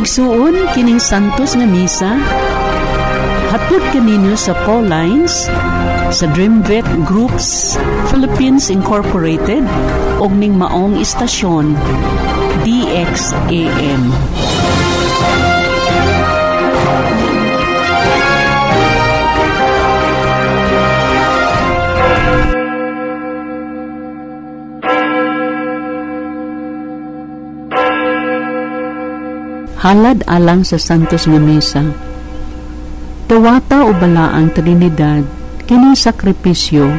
igsuon kining santos nga misa, hatod kaninyo sa Pauline's sa Dreamvet Groups Philippines Incorporated og ning maong istasyon DXAM. Halad alang sa santos nga misa. Dawata o balaang Trinidad kini sakripisyo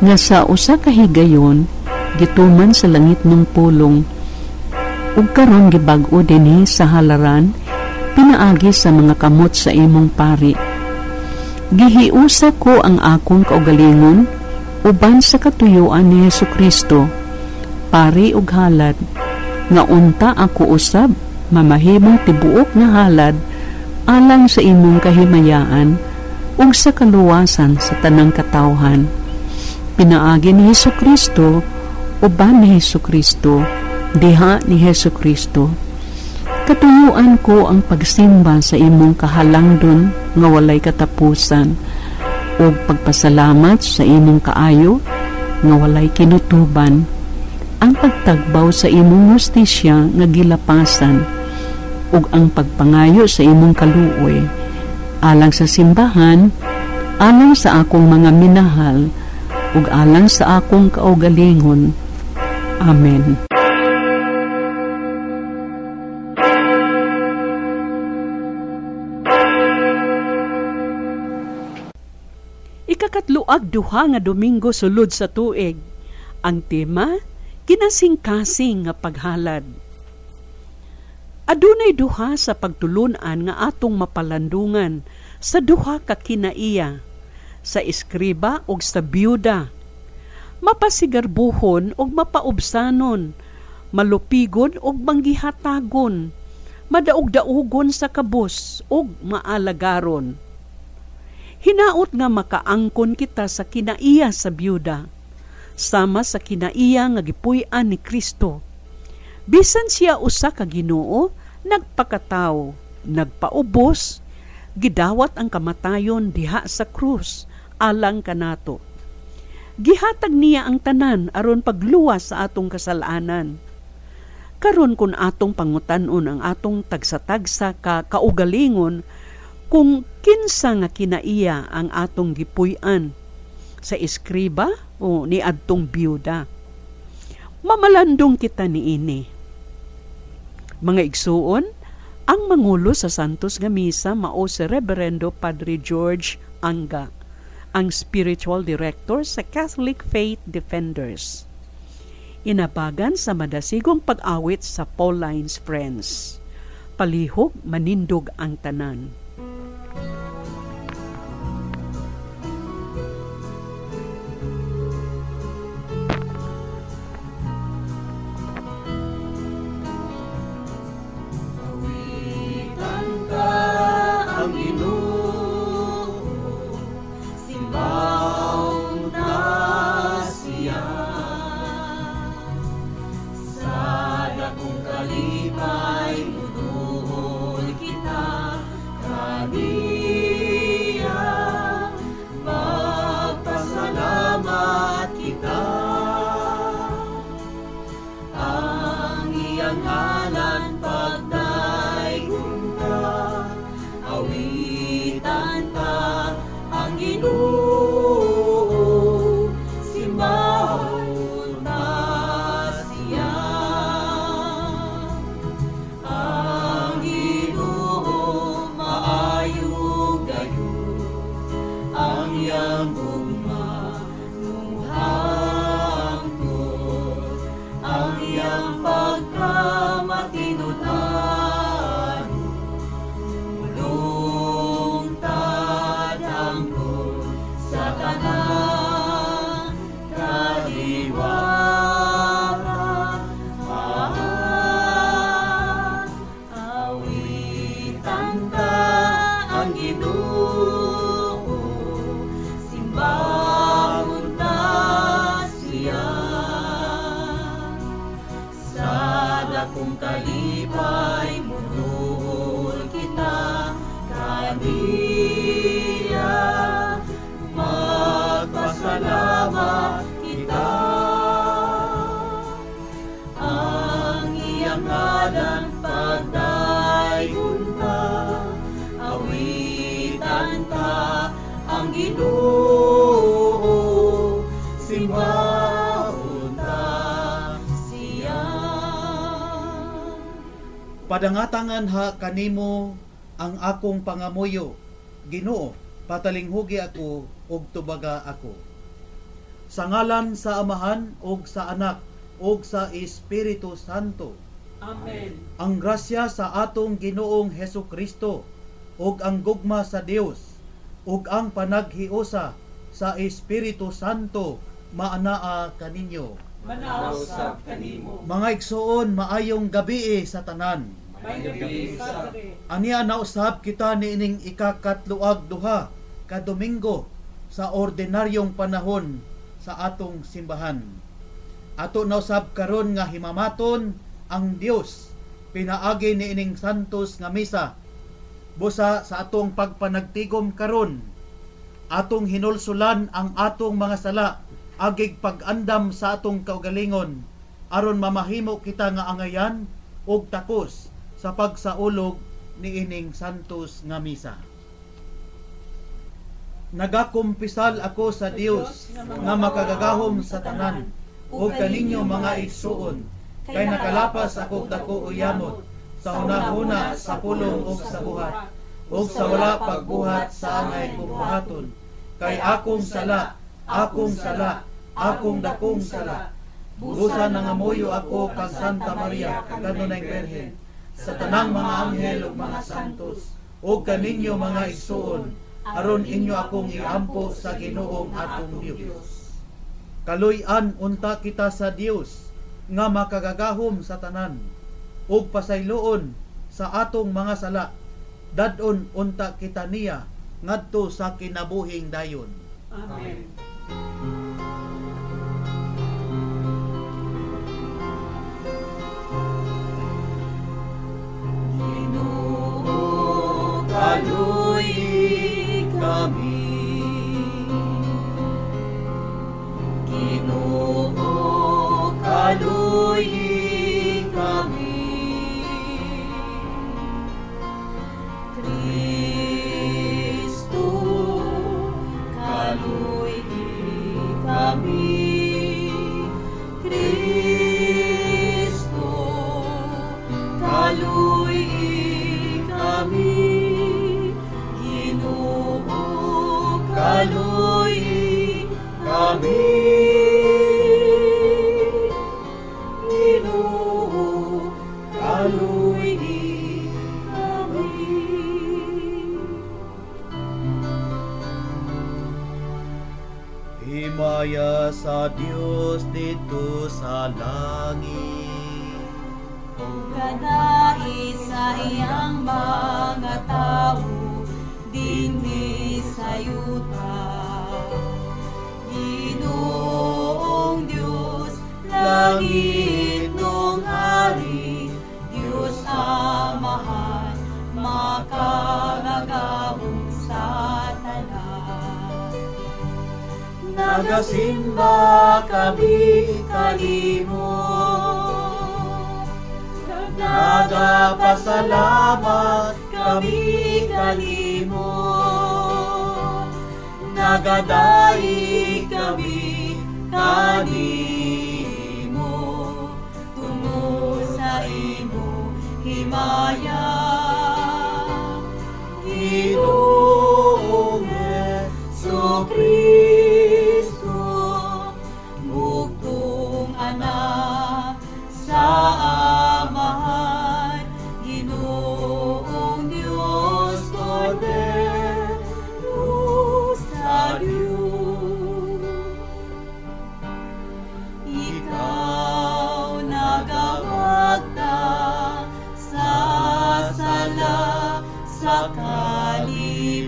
nga sa usa ka higayon gituman sa langit ng pulong ug karon gibag-o dinhi sa halaran pinaagi sa mga kamot sa imong pari. Gihiusa ko ang akong kaugalingon uban sa katuyuan ni Hesukristo, pari ug halad, nga unta ako usab mamahimong tibuok nga halad alang sa imong kahimayaan ug sa kaluwasan sa tanang katawhan. Pinaagi ni Hesukristo uban ni Hesukristo, diha ni Hesukristo. Katuyuan ko ang pagsimba sa imong kahalangdon nga walay katapusan ug pagpasalamat sa imong kaayo nga walay kinutuban, ang pagtagbaw sa imong hustisya nga gilapasan ug ang pagpangayo sa imong kaluoy alang sa simbahan, alang sa akong mga minahal ug alang sa akong kaugalingon. Amen. Ikakatluag duha nga Domingo sulod sa tuig. Ang tema, kinasing-kasing nga paghalad. Adunay duha sa pagtulunan nga atong mapalandungan sa duha ka kinaiya, sa eskriba ug sa byuda. Mapasigarbuhon ug mapaubsanon, malupigon ug manggihatagon, madaog-daugon sa kabus ug maalagaron. Hinaot nga makaangkon kita sa kinaiya sa byuda, sama sa kinaiya nga gipuy-an ni Kristo. Bisan siya usa ka Ginoo, nagpakataw, nagpaubos, gidawat ang kamatayon diha sa krus alang kanato. Gihatag niya ang tanan aron pagluwas sa atong kasalanan. Karon kun atong pangutan-on ang atong tagsa-tagsa ka kaugalingon kung kinsa nga kinaiya ang atong gipuy-an, sa eskriba o ni adtong byuda. Mamalandong kita niini. Mga igsuon, ang mangulo sa Santos nga Misa mao si Reverendo Padre George Anga, ang spiritual director sa Catholic Faith Defenders. Inabagan sa madasigong pag-awit sa Pauline's Friends. Palihog manindog ang tanan. Kalipay, muduhol kita, Ginoo, simbahon ta siya. Padangatangan ha kanimo ang akong pangamuyo, Ginoo, patalinghugi ako ug tubaga ako. Sa ngalan sa Amahan ug sa Anak ug sa Espiritu Santo. Amen. Ang grasya sa atong Ginoong Hesukristo ug ang gugma sa Dios ug ang panaghiusa sa Espiritu Santo maanaa kaninyo. Manausap kanimo. Mga igsuon, maayong gabi sa tanan. May gabi Padre. Ania nausab kita niining ikakatluag duha ka Domingo sa ordinaryong panahon sa atong simbahan. Ato nausab karon nga himamaton ang Dios pinaagi niining santos nga misa. Busa sa atong pagpanagtigom karon, atong hinulsulan ang atong mga sala agig pag-andam sa atong kaugalingon aron mamahimo kita nga angayan ug takos sa pagsaulog niining santos nga misa. Nagakumpisal ako sa Dios nga makagagahom sa tanan ug kaninyo mga igsuon, kay nakalapas ako dako uyamot sa hunahuna sa pulong ug sa buhat ug sa wala pagbuhat sa angay buhaton, kay akong sala, akong dakong sala. Busa nangamuyo ako kag Santa Maria kanunay Birhen, sa tanang mga anghel ug mga santos, ug kaninyo mga igsuon, aron inyo akong iampo sa Ginoong atong Dios. Kaluy-an unta kita sa Dios nga makagagahom sa tanan ug pasayloon sa atong mga sala. Dadon unta kita niya ngadto sa kinabuhing dayon. Amen. Ginoo, kaluy kami. Ginoo, kaluy kami. Kristo, kaluy kami. Kristo, kaluy kami. Ginoo, kaluy kami. Ginoo, kaluy kami. Himaya sa Dios dito sa langit. Kadai sa iyang mga tao, dinhi sa yuta. Ginoong Diyos, langit nung hari, Diyos Amahan, makagagahong sa tanan. Nagasimba kami kanimo, nagapasalamat kami kanimo, nagadaig kami kanimo, tungo sa imo himaya. Ginoong Jesucristo, bugtong anak sa Amahan, Ginoong Diyos, Kordero sa Diyos. Ikaw nagawagta sa sala sa kaligtasan.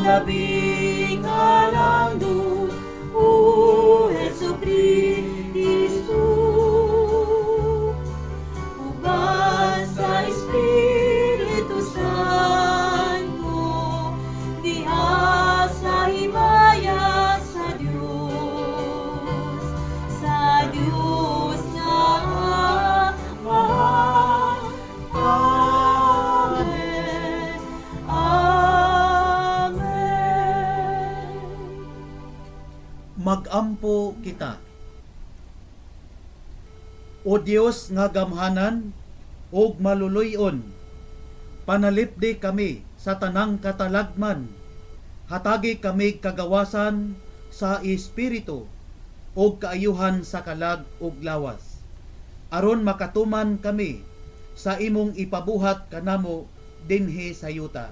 labing halangdon, O Jesucristo. Uban sa Espiritu Santo, diha sa himaya sa Diyos nga Ama. Amen. Amen. Magampo kita. O Dios nga gamhanan ug maluluyon, panalipdi kami sa tanang katalagman, hatagi kami kagawasan sa Espiritu ug kaayuhan sa kalag ug lawas, aron makatuman kami sa imong ipabuhat kanamo dinhi sa yuta.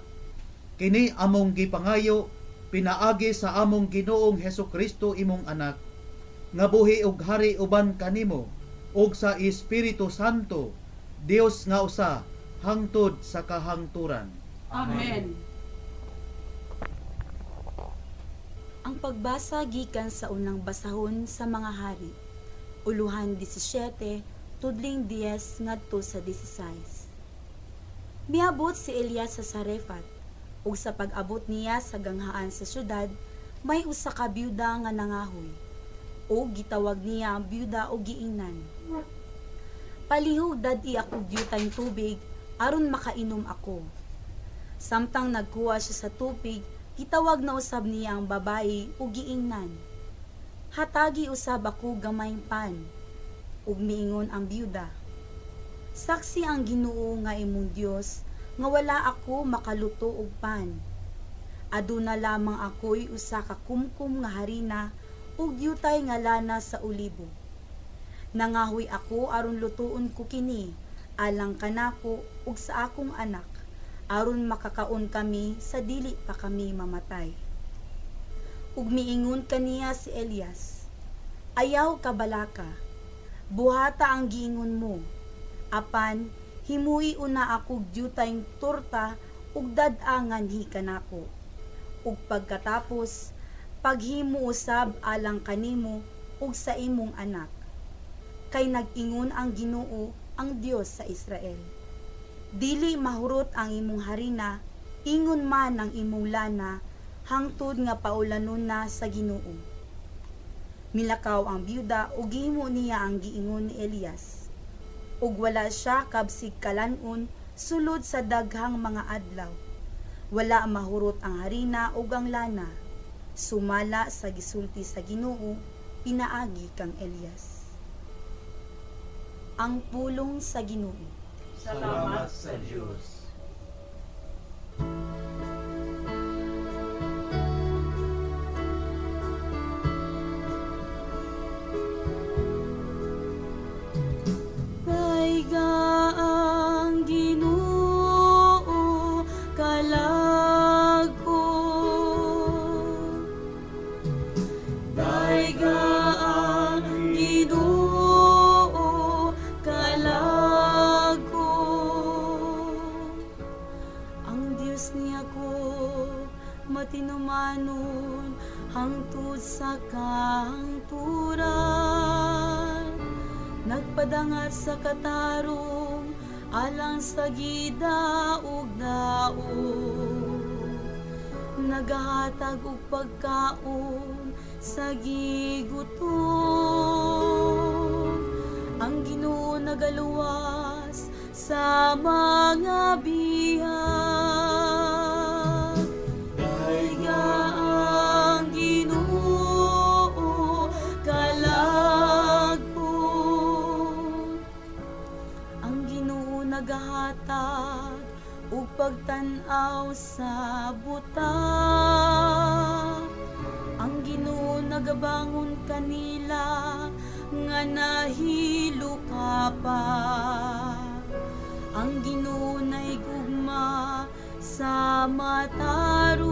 Kini among gipangayo pinaagi sa among Ginoong Hesukristo imong anak, nga buhi ug hari uban kanimo ug sa Espiritu Santo, Dios nga usa hangtod sa kahangturan. Amen. Ang pagbasa gikan sa unang basahon sa mga hari, uluhan 17, tudling 10 ngadto sa 16. Miabot si Elias sa Sarefat, ug sa pag-abot niya sa ganghaan sa syudad, may usa ka byuda nga nangahoy, o gitawag niya ang byuda o giingnan. Palihog dadi ako gyutang tubig aron makainom ako. Samtang nagkuha siya sa tubig, gitawag na usab niya ang babae o giingnan. Hatagi usab ako gamayng pan, ug miingon ang byuda. Saksi ang Ginoo nga imong Dios nga wala ako makaluto og pan. Aduna lamang ako'y usa ka kumkum nga harina ug yutay nga lana sa olibo. Nangahoy ako aron lutuon ko kini alang kanako ug sa akong anak, aron makakaon kami sa dili pa kami mamatay. Ug miingon kaniya si Elias, ayaw ka balaka, buhata ang giingon mo, apan himui una ako gyutay torta ug dad-angan hi kanako. Ug pagkatapos paghimo usab alang kanimo ug sa imong anak. Kay nag-ingon ang Ginoo, ang Dios sa Israel. Dili mahurot ang imong harina, ingon man ang imong lana, hangtod nga paulanon na sa Ginoo. Milakaw ang byuda ug gihimo niya ang giingon ni Elias. Ug wala siya kabsig kalanon sulod sa daghang mga adlaw. Wala mahurot ang harina ug ang lana. Sumala sa gisulti sa Ginoo, pinaagi kang Elias. Ang pulong sa Ginoo. Salamat sa Diyos. Daiga ang Ginoo kalag ko. Daiga ang Ginoo kalag ko. Ang Dios niya ko matinumanon hangtod sa kahangturan. Nagpadangat sa katarong alang sa gidaog daog. Nagahatag og pagkaon sa gigutom. Ang Ginoo nagaluwas sa mga bihag. Daiga ang Ginoo kalag ko. Ang Ginoo nagahatag ug pagtan-aw sa buta. Ang Ginoo nagabangon kanila nga nahilo ka pa. Ang Ginoo nay gugma sa matarong.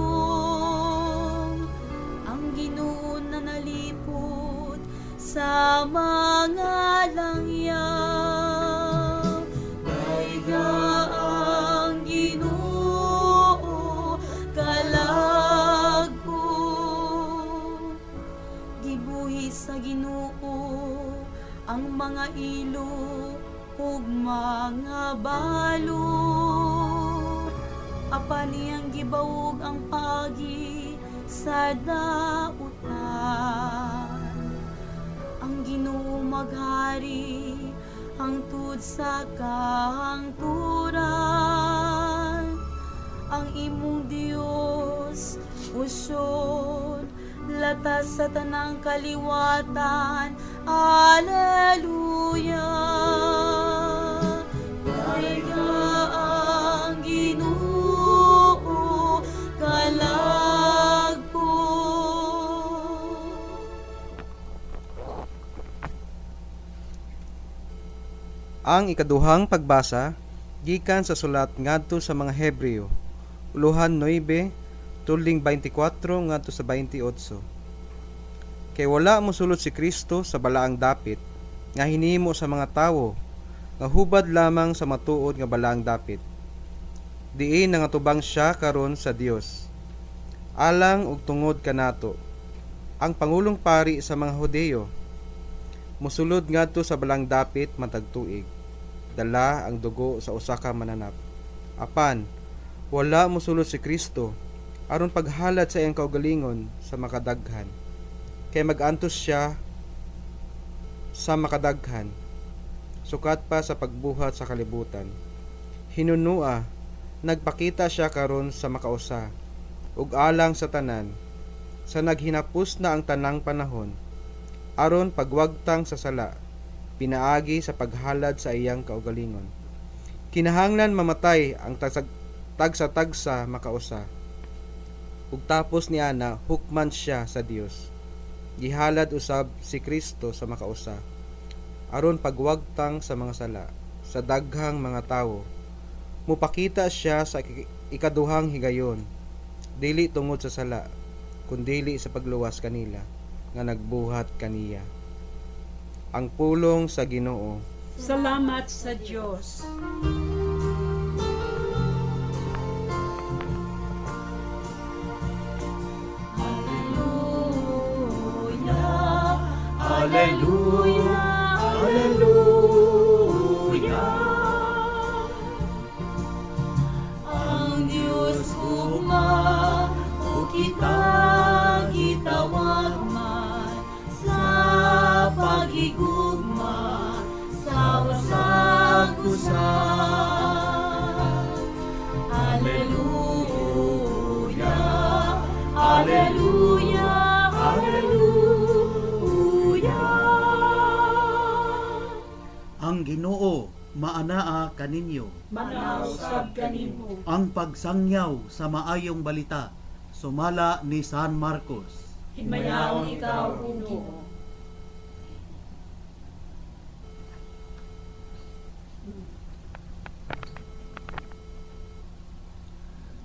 Ang Ginoo na nalipod sa mga langyaw. Daiga ang Ginoo kalag gugma nga balo, apan niyang gibawog ang pagi sa dautan. Ang Ginoo maghari hangtod sa kahangturan, ang imong Dios usod latas sa tanang kaliwatan. Alleluia. Kaya ang Ginoo kalagpo. Ang ikaduhang pagbasa gikan sa sulat ngadto sa mga Hebreo, uluhan 9, tuling 24 ngadto sa 28. Kay wala mosulod si Kristo sa balaang dapit nga hinimo sa mga tawo, nga hubad lamang sa matuod nga balaang dapit. Diin nangatubang siya karon sa Dios. Alang ug tungod kanato, ang pangulong pari sa mga Hudeo mosulod ngadto sa balang dapit matag tuig. Dala ang dugo sa usa ka mananap. Apan wala mosulod si Kristo aron paghalad sa iyang kaugalingon sa makadaghan. Kay mag-antos siya sa makadaghan, sukat pa sa pagbuhat sa kalibutan. Hinunua, nagpakita siya karon sa makausa, ug alang sa tanan, sa naghinapos na ang tanang panahon, aron pagwagtang sa sala, pinaagi sa paghalad sa iyang kaugalingon. Kinahanglan mamatay ang tagsa-tagsa makausa, ug tapos niana hukman siya sa Dios. Gihalad usab si Kristo sa makausa, aron pagwagtang sa mga sala, sa daghang mga tawo. Mupakita siya sa ikaduhang higayon, dili tungod sa sala, kundili sa pagluwas kanila, nga nagbuhat kaniya. Ang pulong sa Ginoo. Salamat sa Diyos. Alleluia, alleluia. Ang Diyos ugma o kita gitawag man sa pagigugma sa usag-usag. Alleluia, alleluia, alleluia. Ang Ginoo maanaa kaninyo. Manausab kanimo. Ang pagsangyaw sa maayong balita sumala ni San Marcos. Himayaw ikaw, Ginoo.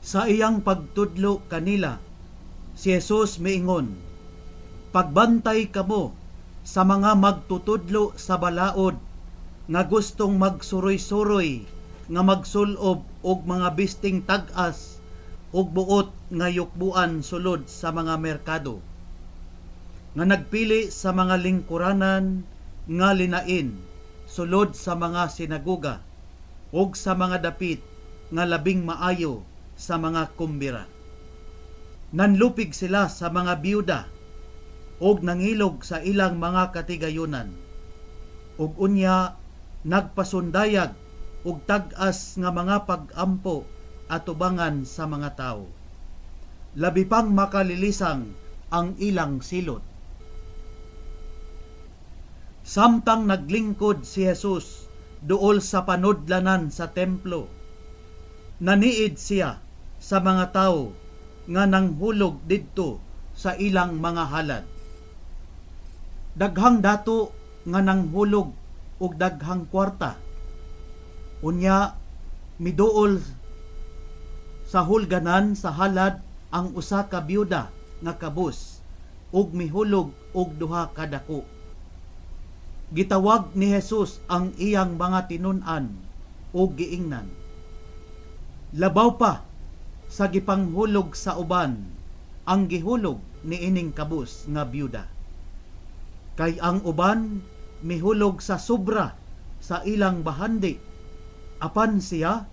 Sa iyang pagtudlo kanila, si Jesus miingon, pagbantay kamo sa mga magtutudlo sa balaod nga gustong magsuroy-suroy nga magsulob og mga bisting tag-as ug buot nga yukbuan sulod sa mga merkado, nga nagpili sa mga lingkuranan nga linain sulod sa mga sinagoga ug sa mga dapit nga labing maayo sa mga kumbira. Nanlupig sila sa mga biyuda ug nangilog sa ilang mga katigayunan, ug unya nagpasundayag ug tag-as nga mga pag-ampo atubangan sa mga tao. Labi pang makalilisang ang ilang silot. Samtang naglingkod si Jesus duol sa panudlanan sa templo, naniid siya sa mga tao nga nanghulog didto sa ilang mga halad. Daghang dato nga nanghulog og daghang kwarta. Unya miduol sa hulganan sa halad ang usa ka byuda nga kabus ug mihulog og duha ka dako. Gitawag ni Jesus ang iyang mga tinun-an ug giingnan. Labaw pa sa gipanghulog sa uban ang gihulog ni ining kabus nga byuda. Kay ang uban mihulog sa sobra sa ilang bahandi. Apan siya,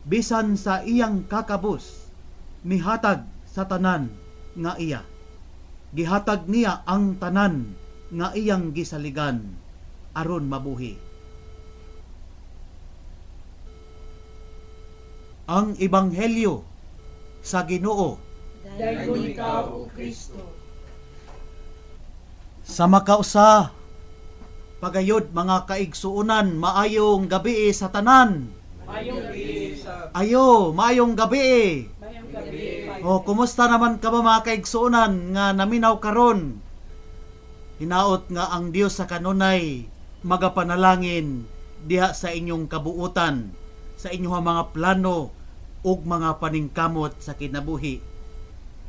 bisan sa iyang kakabus, mihatag sa tanan nga iya. Gihatag niya ang tanan nga iyang gisaligan aron mabuhi. Ang Ebanghelyo sa Ginoo. Dayon ikaw, O Kristo. Sa makausa, pagayod mga kaigsuunan, maayong gabi sa tanan. Maayong gabi. O, kumusta naman ka ba mga kaigsuunan nga naminaw karon? Hinaot nga ang Dios sa kanunay magapanalangin diha sa inyong kabuutan, sa inyong mga plano ug mga paningkamot sa kinabuhi.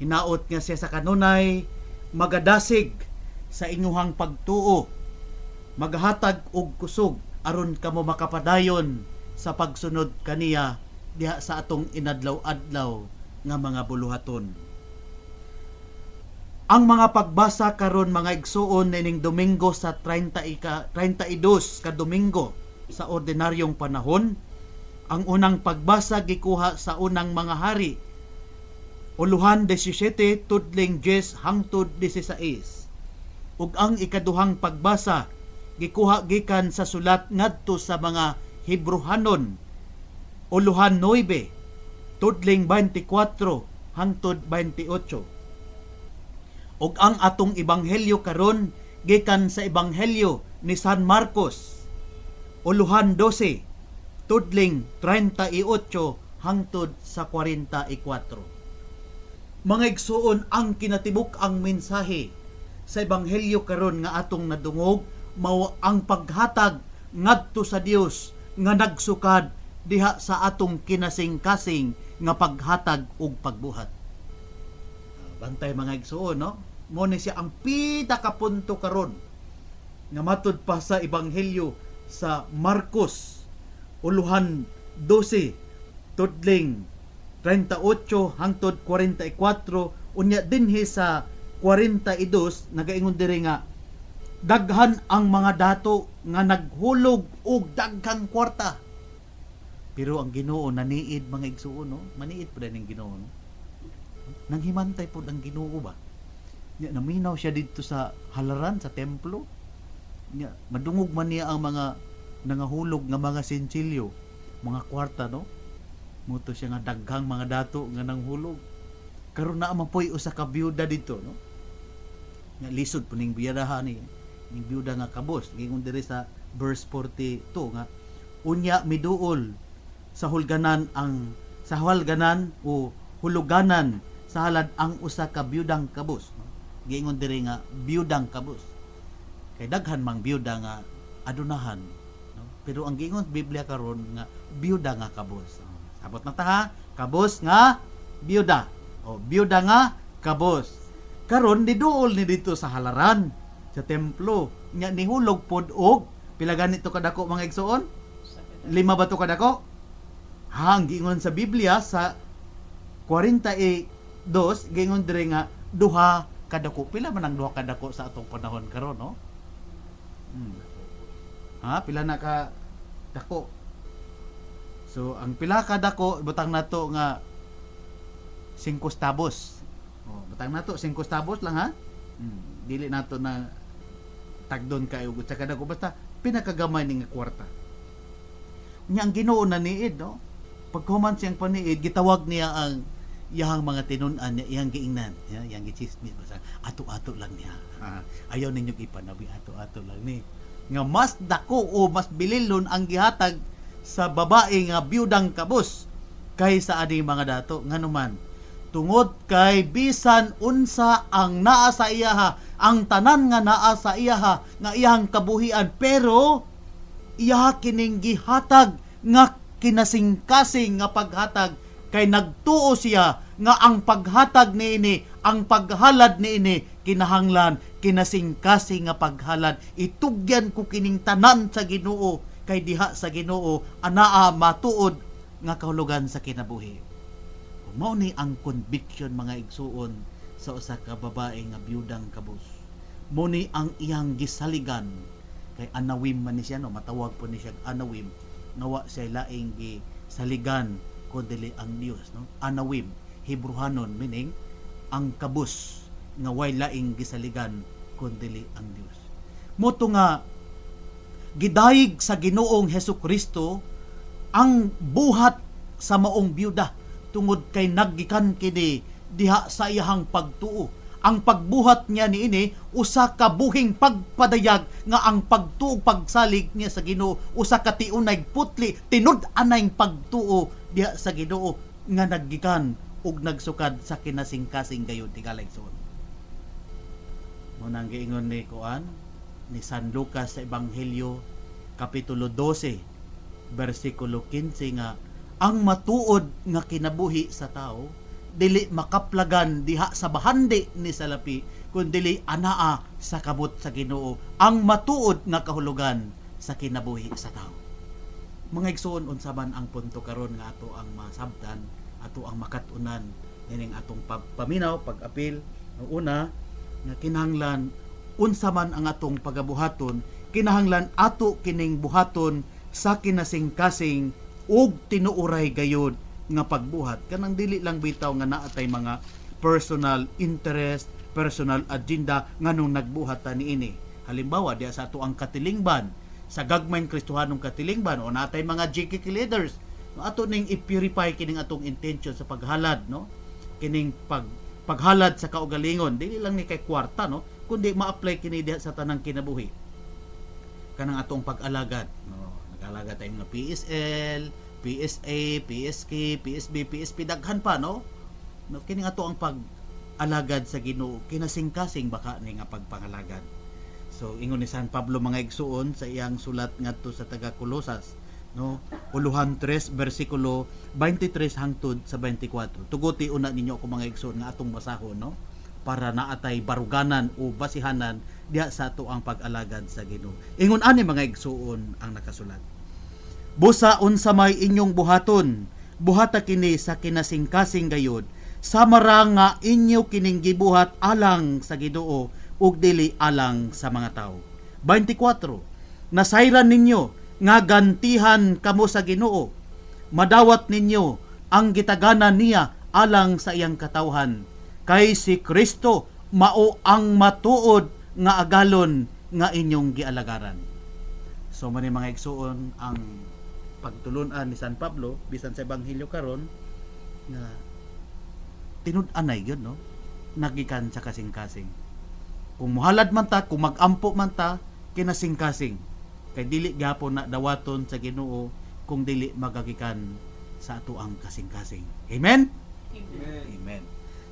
Hinaot nga siya sa kanunay magadasig sa inyong pagtuo, maghatag og kusog aron kamo makapadayon sa pagsunod kaniya diha sa atong inadlaw-adlaw nga mga buluhaton. Ang mga pagbasa karon mga igsuon nining Domingo sa 32 ka Domingo sa ordinaryong panahon. Ang unang pagbasa gikuha sa unang mga hari, Uluhan 17 tudling 10 hangtod 16. Ug ang ikaduhang pagbasa gikuha gikan sa sulat ngadto sa mga Hebrehanon, Uluhan 9 tudling 24 hangtod 28. Ug ang atong ebanghelyo karon gikan sa ebanghelyo ni San Marcos, Uluhan 12 tudling 38 hangtod sa 44. Mga igsuon, ang kinatibuk ang mensahe sa ebanghelyo karon nga atong nadungog mao ang paghatag ngadto sa Dios nga nagsukad diha sa atong kinasing-kasing nga paghatag og pagbuhat. Bantay mga igsuon, no? Mo ni siya ang pinakapunto karon nga matud pa sa ebanghelyo sa Marcos, Uluhan 12 tudling 38 hangtod 44, unya dinhi sa 42 nagaingon diri nga daghan ang mga dato nga naghulog og daghang kwarta. Pero ang Ginoo naniid mga igsuon, no? Maniid pa din ang Ginoo, no? Nanghimantay po ang Ginoo ba? Nya naminaw siya dito sa halaran sa templo. Nya madungog man niya ang mga nangahulog nga mga sensilyo, mga kwarta, no? Muto siya nga daghang mga dato nga nanghulog. Karon na mapoy usa ka byuda dito, no? Nga lisod po ning biyadahan ni ning byuda nga kabos. Gingon diri sa verse 42 nga unya miduol sa hulganan o huluganan sa halad ang usa ka byudang kabos. Gingon diri nga byudang kabos. Kay daghan mang byuda nga adunahan, no? Pero ang gingon Biblia karon nga byuda nga kabos. Sabot na ta ha, kabos nga byuda. O byuda nga kabos. Karon diduol ni dito sa halaran sa templo. Nya nihulog pod og pila ganito kadako mga igsoon? 5 ba to kadako? Ha, ang gingon sa Biblia sa 42 gingon diri nga duha kadako. Pila man ang duha kadako sa atong panahon karon, no? Ha, pila na ka dako? So ang pila ka dako butang nato nga 5 tabos. Oh, butang nato 5 tabos lang ha. Dili nato na tagdon kay ug sa kadako basta pinakagamay ning kwarta. Nya ang Ginoo naniid, no? Paghuman siyang paniid, gitawag niya ang iyang mga tinun-an niya, iyang giingnan, iyang gichismis basta ato-ato lang niya. Ayaw ninyong ipanabi, ato-ato lang ni. Nga mas dako o mas bililon ang gihatag sa babae nga byudang kabos kaysa ani mga dato nganuman. Tungod kay bisan unsa ang naa sa iyaha, ang tanan nga naa sa iyaha nga iyang kabuhian, pero iyaha kining gihatag nga kinasing-kasing nga paghatag kay nagtuo siya nga ang paghatag niini, ang paghalad niini kinahanglan kinasing-kasing nga paghalad. Itugyan ko kining tanan sa Ginoo kay diha sa Ginoo anaa matuod nga kahulugan sa kinabuhi. Mao ni ang conviction mga igsuon sa usa ka babae nga byudang kabus. Mo ni ang iyang gisaligan kay anawim man ni siya, no, matawag po ni siya anawim, nawa siya laing gi saligan kundi ang Dios, no. Anawim Hebrewanon meaning ang kabus nga way laing gisaligan kundi ang Dios. Moto nga gidayeg sa Ginoong Hesukristo ang buhat sa maong byuda tungod kay naggikan kini diha sa iyahang pagtuo. Ang pagbuhat niya niini usa ka buhing pagpadayag nga ang pagtuo pagsalig niya sa Ginoo usa ka tiunay putli tinud-anay pagtuo diha sa Ginoo nga naggikan ug nagsukad sa kinasing-kasing gayud tigalay suon. Mo nang giingon ni Kuan ni San Lucas sa Ebanghelyo kapitulo 12 bersikulo 15 nga ang matuod nga kinabuhi sa tao dili makaplagan diha sa bahandi ni salapi kundi anaa sa kabut sa Ginoo ang matuod nga kahulugan sa kinabuhi sa tao. Mga igsoon unsa man ang punto karon nga ato ang masabtan, ato ang makatunan nining atong paminaw pag-apil no una nga kinahanglan unsa man ang atong pagabuhaton, kinahanglan ato kining buhaton sa kinasing-kasing ug tinuoray gayud nga pagbuhat kanang dili lang bitaw nga naatay mga personal interest, personal agenda nganong nagbuhat ta niini. Halimbawa diya sa ato ang katilingban, sa gagmayng Kristohanong katilingban o natay mga GKK leaders, no, ato ning i-purify kining atong intention sa paghalad, no? Kining paghalad sa kaugalingon, dili lang ni kay kwarta, no, kundi ma-apply kini diha sa tanang kinabuhi. Kanang atong pag-alagad, no, nag-alagad tayo nga PSL, PSA, PSK, PSB, PSP, daghan pa, no? No, kini ato ang pag-alagad sa Ginoo, kinasing-kasing baka ni nga pagpangalagad. So ingon ni San Pablo mga igsuon sa iyang sulat ngadto sa taga Colosas, no, Uluhan 3 bersikulo 23 hangtod sa 24. Tuguti una ninyo ako mga igsuon nga atong basahon, no, para naatay baruganan o basihanan diha sa ato ang pag-alagad sa Ginoo. Ingon ani mga igsuon ang nakasulat. Busa unsa may inyong buhaton, buhata kini sa kinasing-kasing gayud, samara nga inyo kining gibuhat alang sa Ginoo ug dili alang sa mga tawo. 24. Nasayran ninyo nga gantihan kamo sa Ginoo, madawat ninyo ang gitaganan niya alang sa iyang katawhan, kay si Kristo mao ang matuod nga agalon nga inyong gialagaran. So man mga igsuon ang pagtulunan ni San Pablo bisan sa ebanghelyo karon nga tinud-anay gyud, no, nagikan sa kasing-kasing. Kung muhalad man ta, kung magampo man ta, kinasing-kasing kay dili gyapon na dawaton sa Ginoo kung dili magagikan sa ato ang kasing-kasing. Amen? Amen. Amen.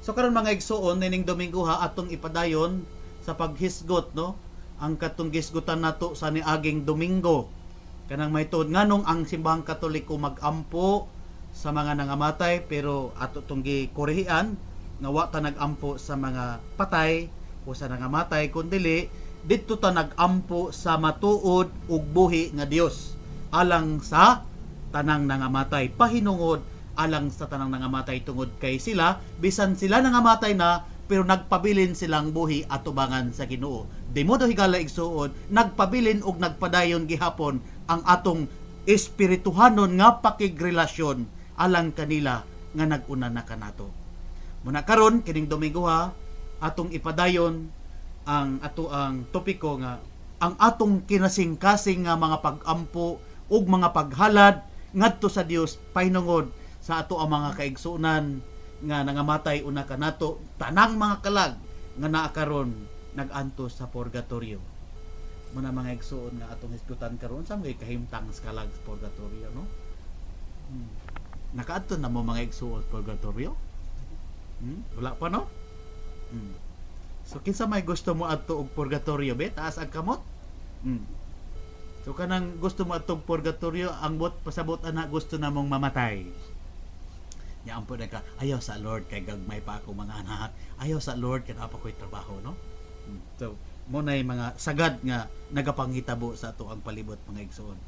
So karon mga igsuon nining Domingo ha atong ipadayon sa paghisgot, no, ang katong gisgutan nato sa niaging Domingo kanang may tuod nganong ang simbahang Katoliko magampo sa mga nangamatay pero ato tong gikorehian nga wa ta nagampo sa mga patay o sa nangamatay kundi didto ta nagampo sa matuod ug buhi nga Dios alang sa tanang nangamatay pahinungod alang sa tanang nangamatay tungod kay sila bisan sila nangamatay na pero nagpabilin silang buhi atubangan sa Ginoo. Di modo higala igsuon, nagpabilin ug nagpadayon gihapon ang atong espirituhanon nga pakigrelasyon alang kanila nga naguna na kanato. Muna karon kining Domingo ha, atong ipadayon ang ato ang topiko nga ang atong kinasing-kasing nga mga pag-ampo ug mga paghalad ngadto sa Dios pahinungod sa ato ang mga kaigsuonan nga nangamatay una kanato tanang mga kalag nga naa karon nagantos sa purgatorio. Muna mga igsuon nga atong hisgutan karon sa mga kahimtang sa kalag sa purgatorio, no? Nakaadto na mo mga igsuon sa purgatorio? Wala pa, no? So kinsa may gusto mo adto og purgatorio be taas ang kamot? So kanang gusto mo adto og purgatorio ang bot pasabot ana gusto na mong mamatay. Ya ampun ka ayaw sa Lord kay gagmay pa ako mga anak. Ayaw sa Lord kay apa ko'y trabaho, no? So mo nay mga sagad nga nagapanghitabo sa ato ang palibot mga igsoon.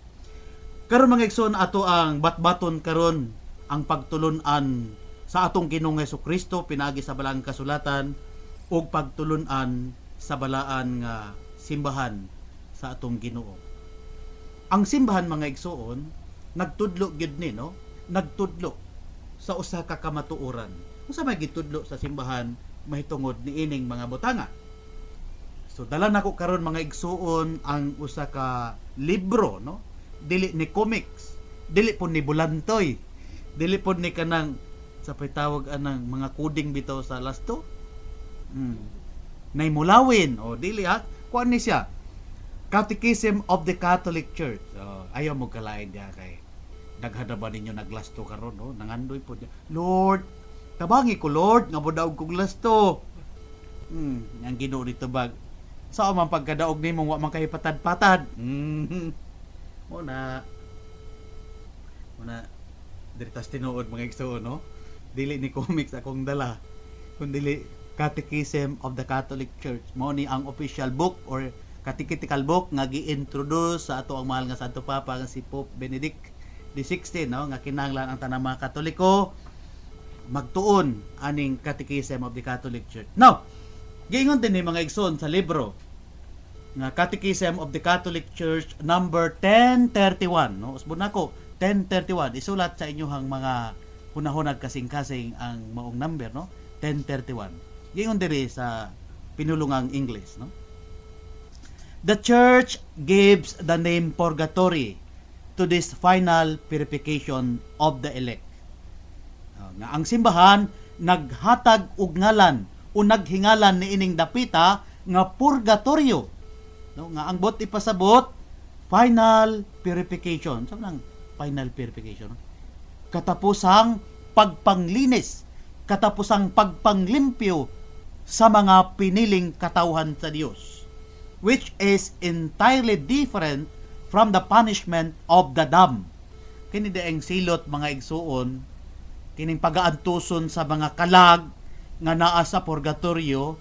Karon mga igsoon ato ang batbaton karon ang pagtulon-an sa atong Ginoong Hesukristo pinaagi sa Balaang Kasulatan ug pagtulon-an sa balaan nga simbahan sa atong Ginoo. Ang simbahan mga igsoon nagtudlo gyud ni no, nagtudlo sa usa ka kamatuoran. Unsa may gitudlo sa simbahan mahitungod niining mga butanga. So dala nako karon mga igsuon ang usa ka libro no, dili ni comics, dili po ni bulantoy, dili po ni kanang sa tawag anang mga coding bitaw sa lasto. Nay mulawin o dili ha, kuan ni siya Catechism of the Catholic Church. Ayaw mo kalain diha kay daghada ba ninyo naglasto karon no, nangandoy po diya. Lord, tabangi ko Lord nga modaog kog lasto. Ang Ginoo dito bag sa man pagkadaog nimo wa man kay patad-patad. Muna diritas tinuod mga igsoon no. Dili ni comics akong dala, kundi Catechism of the Catholic Church. Mao ni ang official book or catechetical book nga gi-introduce sa ato ang mahal nga Santo Papa nga si Pope Benedict XVI no, nga kinahanglan ang tanang mga Katoliko magtuon aning Catechism of the Catholic Church. Now, giingon din ni mga igsoon sa libro nga Catechism of the Catholic Church number 1031 no. Usbon nako 1031 isulat sa inyohang mga hunahunag kasing-kasing ang maong number no, 1031. Giingon diri sa pinulungang English no. The Church gives the name purgatory to this final purification of the elect. Nga ang simbahan naghatag og ngalan o naghingalan ni ining dapita nga purgatorio no, nga ang bot ipasabot final purification. Sa nang final purification no? Katapusang pagpanglinis, katapusang pagpanglimpyo sa mga piniling katawhan sa Dios, which is entirely different from the punishment of the damned. Kini daeng silot mga igsuon, kining pagaantuson sa mga kalag nga naa sa purgatorio,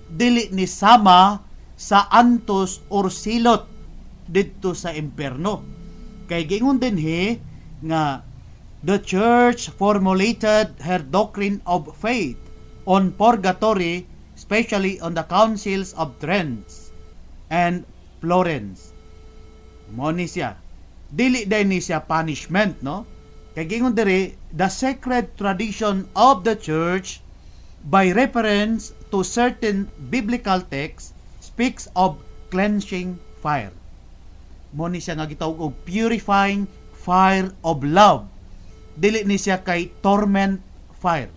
dili ni sama sa antos or silot didto sa impierno. Kay giingon din nga the Church formulated her doctrine of faith on purgatory, especially on the councils of Trent and Florence. Mo ni siya dili day ni siya punishment no, kay gingon diri the sacred tradition of the church by reference to certain biblical texts speaks of cleansing fire. Mo ni siya nga gitawag og purifying fire of love, dili ni siya kay torment fire.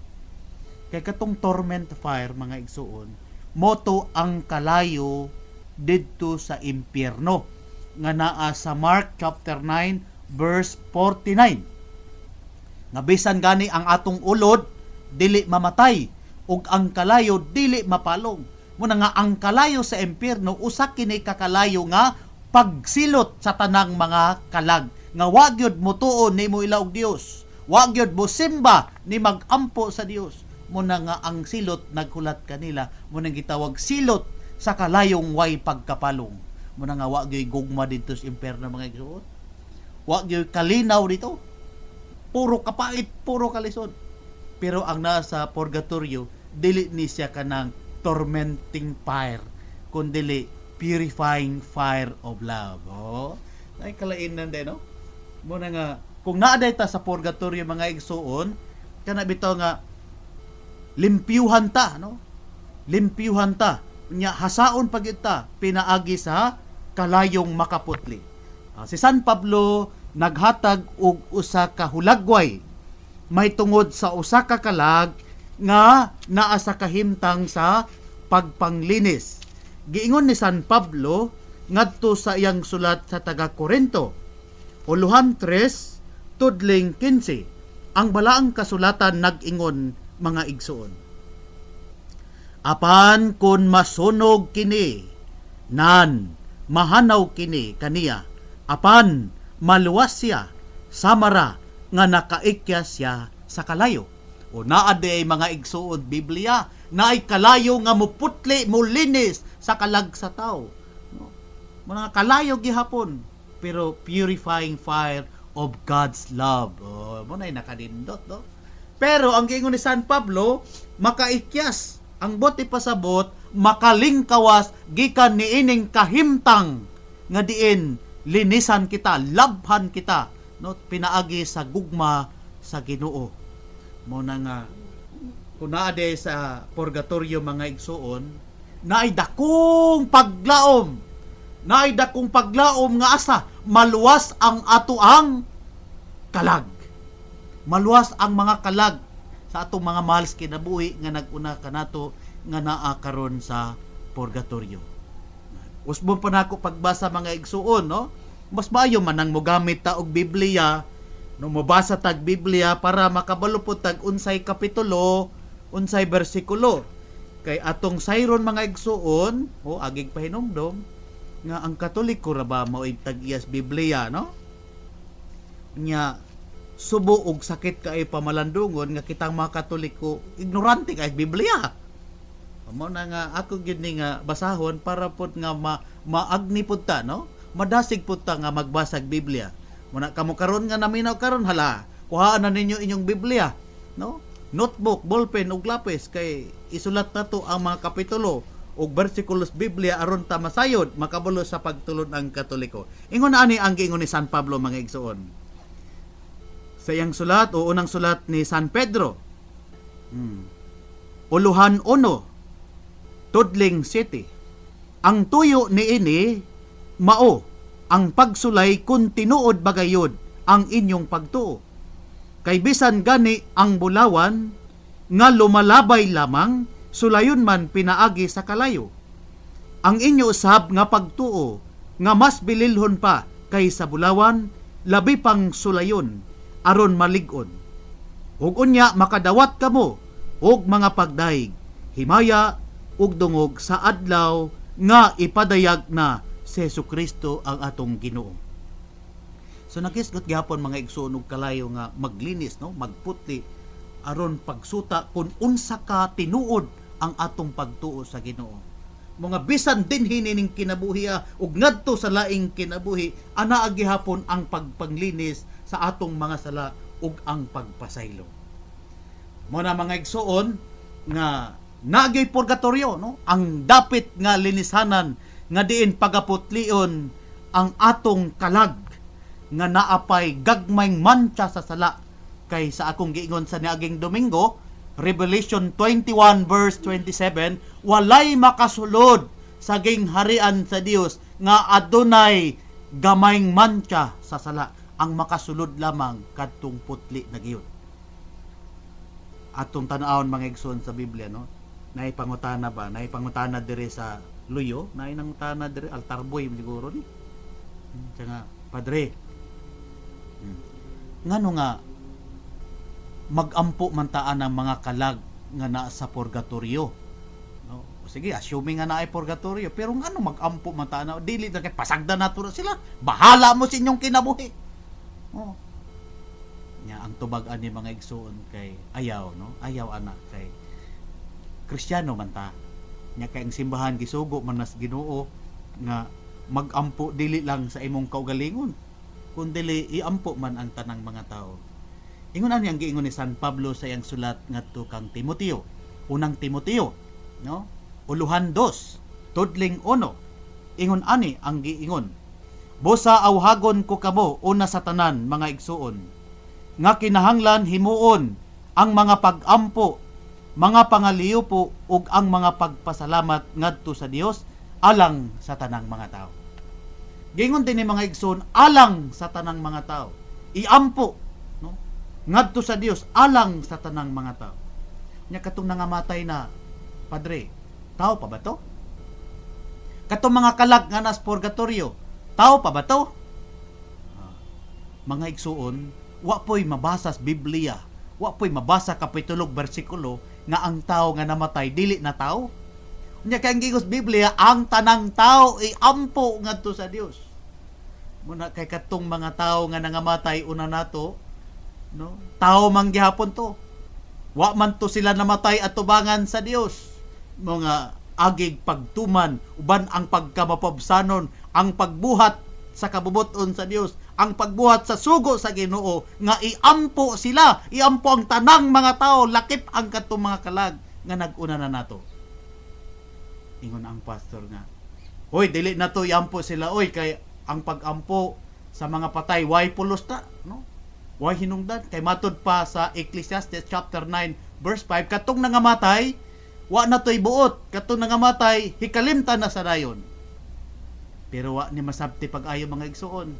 Kay katong torment fire mga igsuon moto ang kalayo didto sa impierno nga naa sa Mark chapter 9 verse 49. Nga bisan gani ang atong ulod dili mamatay ug ang kalayo dili mapalong. Muna nga ang kalayo sa impierno usa kini kakalayo nga pagsilot sa tanang mga kalag nga wa gyud motuon nimo ila og Dios, wa gyud mo simba ni magampo sa Dios. Muna nga ang silot naghulat kanila muna gitawag silot sa kalayong way pagkapalong. Muna nga wa gyud gugma dito sa impierno mga igsoon, wa gyud kalinaw dito, puro kapait, puro kalisod. Pero ang nasa purgatorio dili ni siya kanang tormenting fire kundi purifying fire of love. Ay kalainan din no. Muna nga kung naaday ta sa purgatorio mga igsoon kana bitaw nga limpyuhan ta no, limpyuhan ta nya hasaon pag ita pinaagi sa kalayong makaputli. Si San Pablo naghatag og usa ka hulagway may tungod sa usa ka kalag nga naa sa kahimtang sa pagpanglinis. Giingon ni San Pablo ngadto sa iyang sulat sa taga Corinto, Uluhan 3 tudling 15. Ang balaang kasulatan nag-ingon mga igsoon, apan kun masunog kini nan mahanaw kini kaniya, apan maluwas siya samara nga nakaikya siya sa kalayo. O naade mga igsuod Biblia naay kalayo nga muputli mulinis sa kalag sa tao no? Mga kalayo gihapon pero purifying fire of God's love. Mo nay nakadindot no. Pero ang giingon ni San Pablo makaikyas ang bot ipasabot makalingkawas gikan niining kahimtang nga diin linisan kita, labhan kita, no, pinaagi sa gugma sa Ginoo. Mo na nga kun naa sa purgatorio mga igsuon, naay dakong paglaom nga asa maluwas ang atoang kalag. Maluwas ang mga kalag sa atong mga mahal sa kinabuhi nga naguna kanato nga naa karon sa purgatorio. Usbon pa nako pagbasa mga igsuon, no? Mas maayo man nang mogamit ta og Biblia, no, mabasa tag Biblia para makabalo po tag unsay kapitulo, unsay bersikulo. Kay atong sayron mga igsuon, agig pahinumdom nga ang Katoliko ra ba mao tag-iyas Biblia, no? Nya subo og sakit kay pamalandungon nga kitang mga Katoliko ignorante kay Biblia. Amo na nga ako gyud ni nga basahon para pud nga maagni pud ta, no? Madasig pud ta nga magbasag Biblia. Muna kamo karon nga naminaw karon, hala, kuhaan na ninyo inyong Biblia, no? Notebook, ballpen ug lapis kay isulat nato ang mga kapitulo ug bersikulos Biblia aron ta masayod makabalo sa pagtulod ang Katoliko. Ingon ani ang giingon ni San Pablo mga igsuon. Sa iyang sulat o unang sulat ni San Pedro. Uluhan 1, tudling 7. Ang tuyo niini mao ang pagsulay kun tinuod bagayod ang inyong pagtuo. Kay bisan gani ang bulawan nga lumalabay lamang, sulayon man pinaagi sa kalayo. Ang inyo usab nga pagtuo nga mas bililhon pa kaysa bulawan, labi pang sulayon aron malig-on. Ug unya makadawat kamo og mga pagdaig, himaya ug dungog sa adlaw nga ipadayag na si Jesucristo ang atong Ginoo. So nakisgot gyapon mga igsoon og kalayo nga maglinis, no, magputli aron pagsuta kun unsa ka tinuod ang atong pagtuo sa Ginoo. Mga bisan dinhi ning kinabuhi ug ngadto sa laing kinabuhi, anaa gihapon ang pagpanglinis sa atong mga sala ug ang pagpasaylo. Mo na mga igsoon nga nagyoy purgatorio, no, ang dapit nga linisanan nga diin pagaputlion ang atong kalag nga naapay gagmayng mancha sa sala. Kay sa akong giingon sa niaging Domingo, Revelation 21 verse 27, walay makasulod sa gingharian sa Dios nga adunay gamayng mancha sa sala. Ang makasulod lamang kadtong putli na giyon. Atong tan-awon mga igsoon sa Biblia, no, naipangutana ba? Naipangutana dire sa Luyo, nainangutana dire altar boy siguro ni. Nga padre, ngano nga magampo man taan ang mga kalag nga naa sa purgatorio, no? Sige, assuming nga naay purgatorio, pero ngano magampo man taan, dili na kay pasagda nato na sila, bahala mo sa inyong kinabuhi. Nya ang tubag ani mga igsoon kay ayaw, no, ayaw ana kay Kristiyano man ta, nya kay ang simbahan gisugo man nas Ginoo nga magampo dili lang sa imong kaugalingon, kundi iampo man ang tanang mga tao. Ingon ani ang giingon ni San Pablo sa iyang sulat ngadto kang Timoteo, unang Timoteo, no, uluhan 2, tudling 1. Ingon ani ang giingon, busa awhagon ko kamo una sa tanan mga igsuon, nga kinahanglan himuon ang mga pag-ampo, mga pangaliupo ug ang mga pagpasalamat ngadto sa Dios alang sa tanang mga tao. Gingon din ni mga igsoon, alang sa tanang mga tao. Iampo, no, ngadto sa Dios alang sa tanang mga tao. Nya katong nangamatay na padre, tao pa ba to? Katong mga kalag nga nas purgatorio, tao pa ba to? Mga igsoon, wa po'y mabasa sa Biblia, wa po'y mabasa kapitulo bersikulo nga ang tao nga namatay dili na tao. Nya kay ang gigos Biblia, ang tanang tao iampo ngadto sa Dios. Muna kay katong mga tao nga nangamatay una nato, no, tao man gihapon to. Wa man to sila namatay at tubangan sa Dios. Mga agig pagtuman, uban ang pagkamapabsanon, ang pagbuhat sa kabubuton sa Dios, ang pagbuhat sa sugo sa Ginoo nga iampo sila, iampo ang tanang mga tao, lakip ang katong mga kalag nga nag-una na nato. Ingon ang pastor nga, Hoy, dili na to iampo sila. Oy, kay ang pag-ampo sa mga patay, why pulos ta? No? Why hinungdan? Kay matod pa sa Ecclesiastes chapter 9, verse 5, katong nangamatay, wa na to'y buot. Katong nangamatay, hikalimta na sa dayon. Pero wa ni masabti pag-ayo mga igsuon.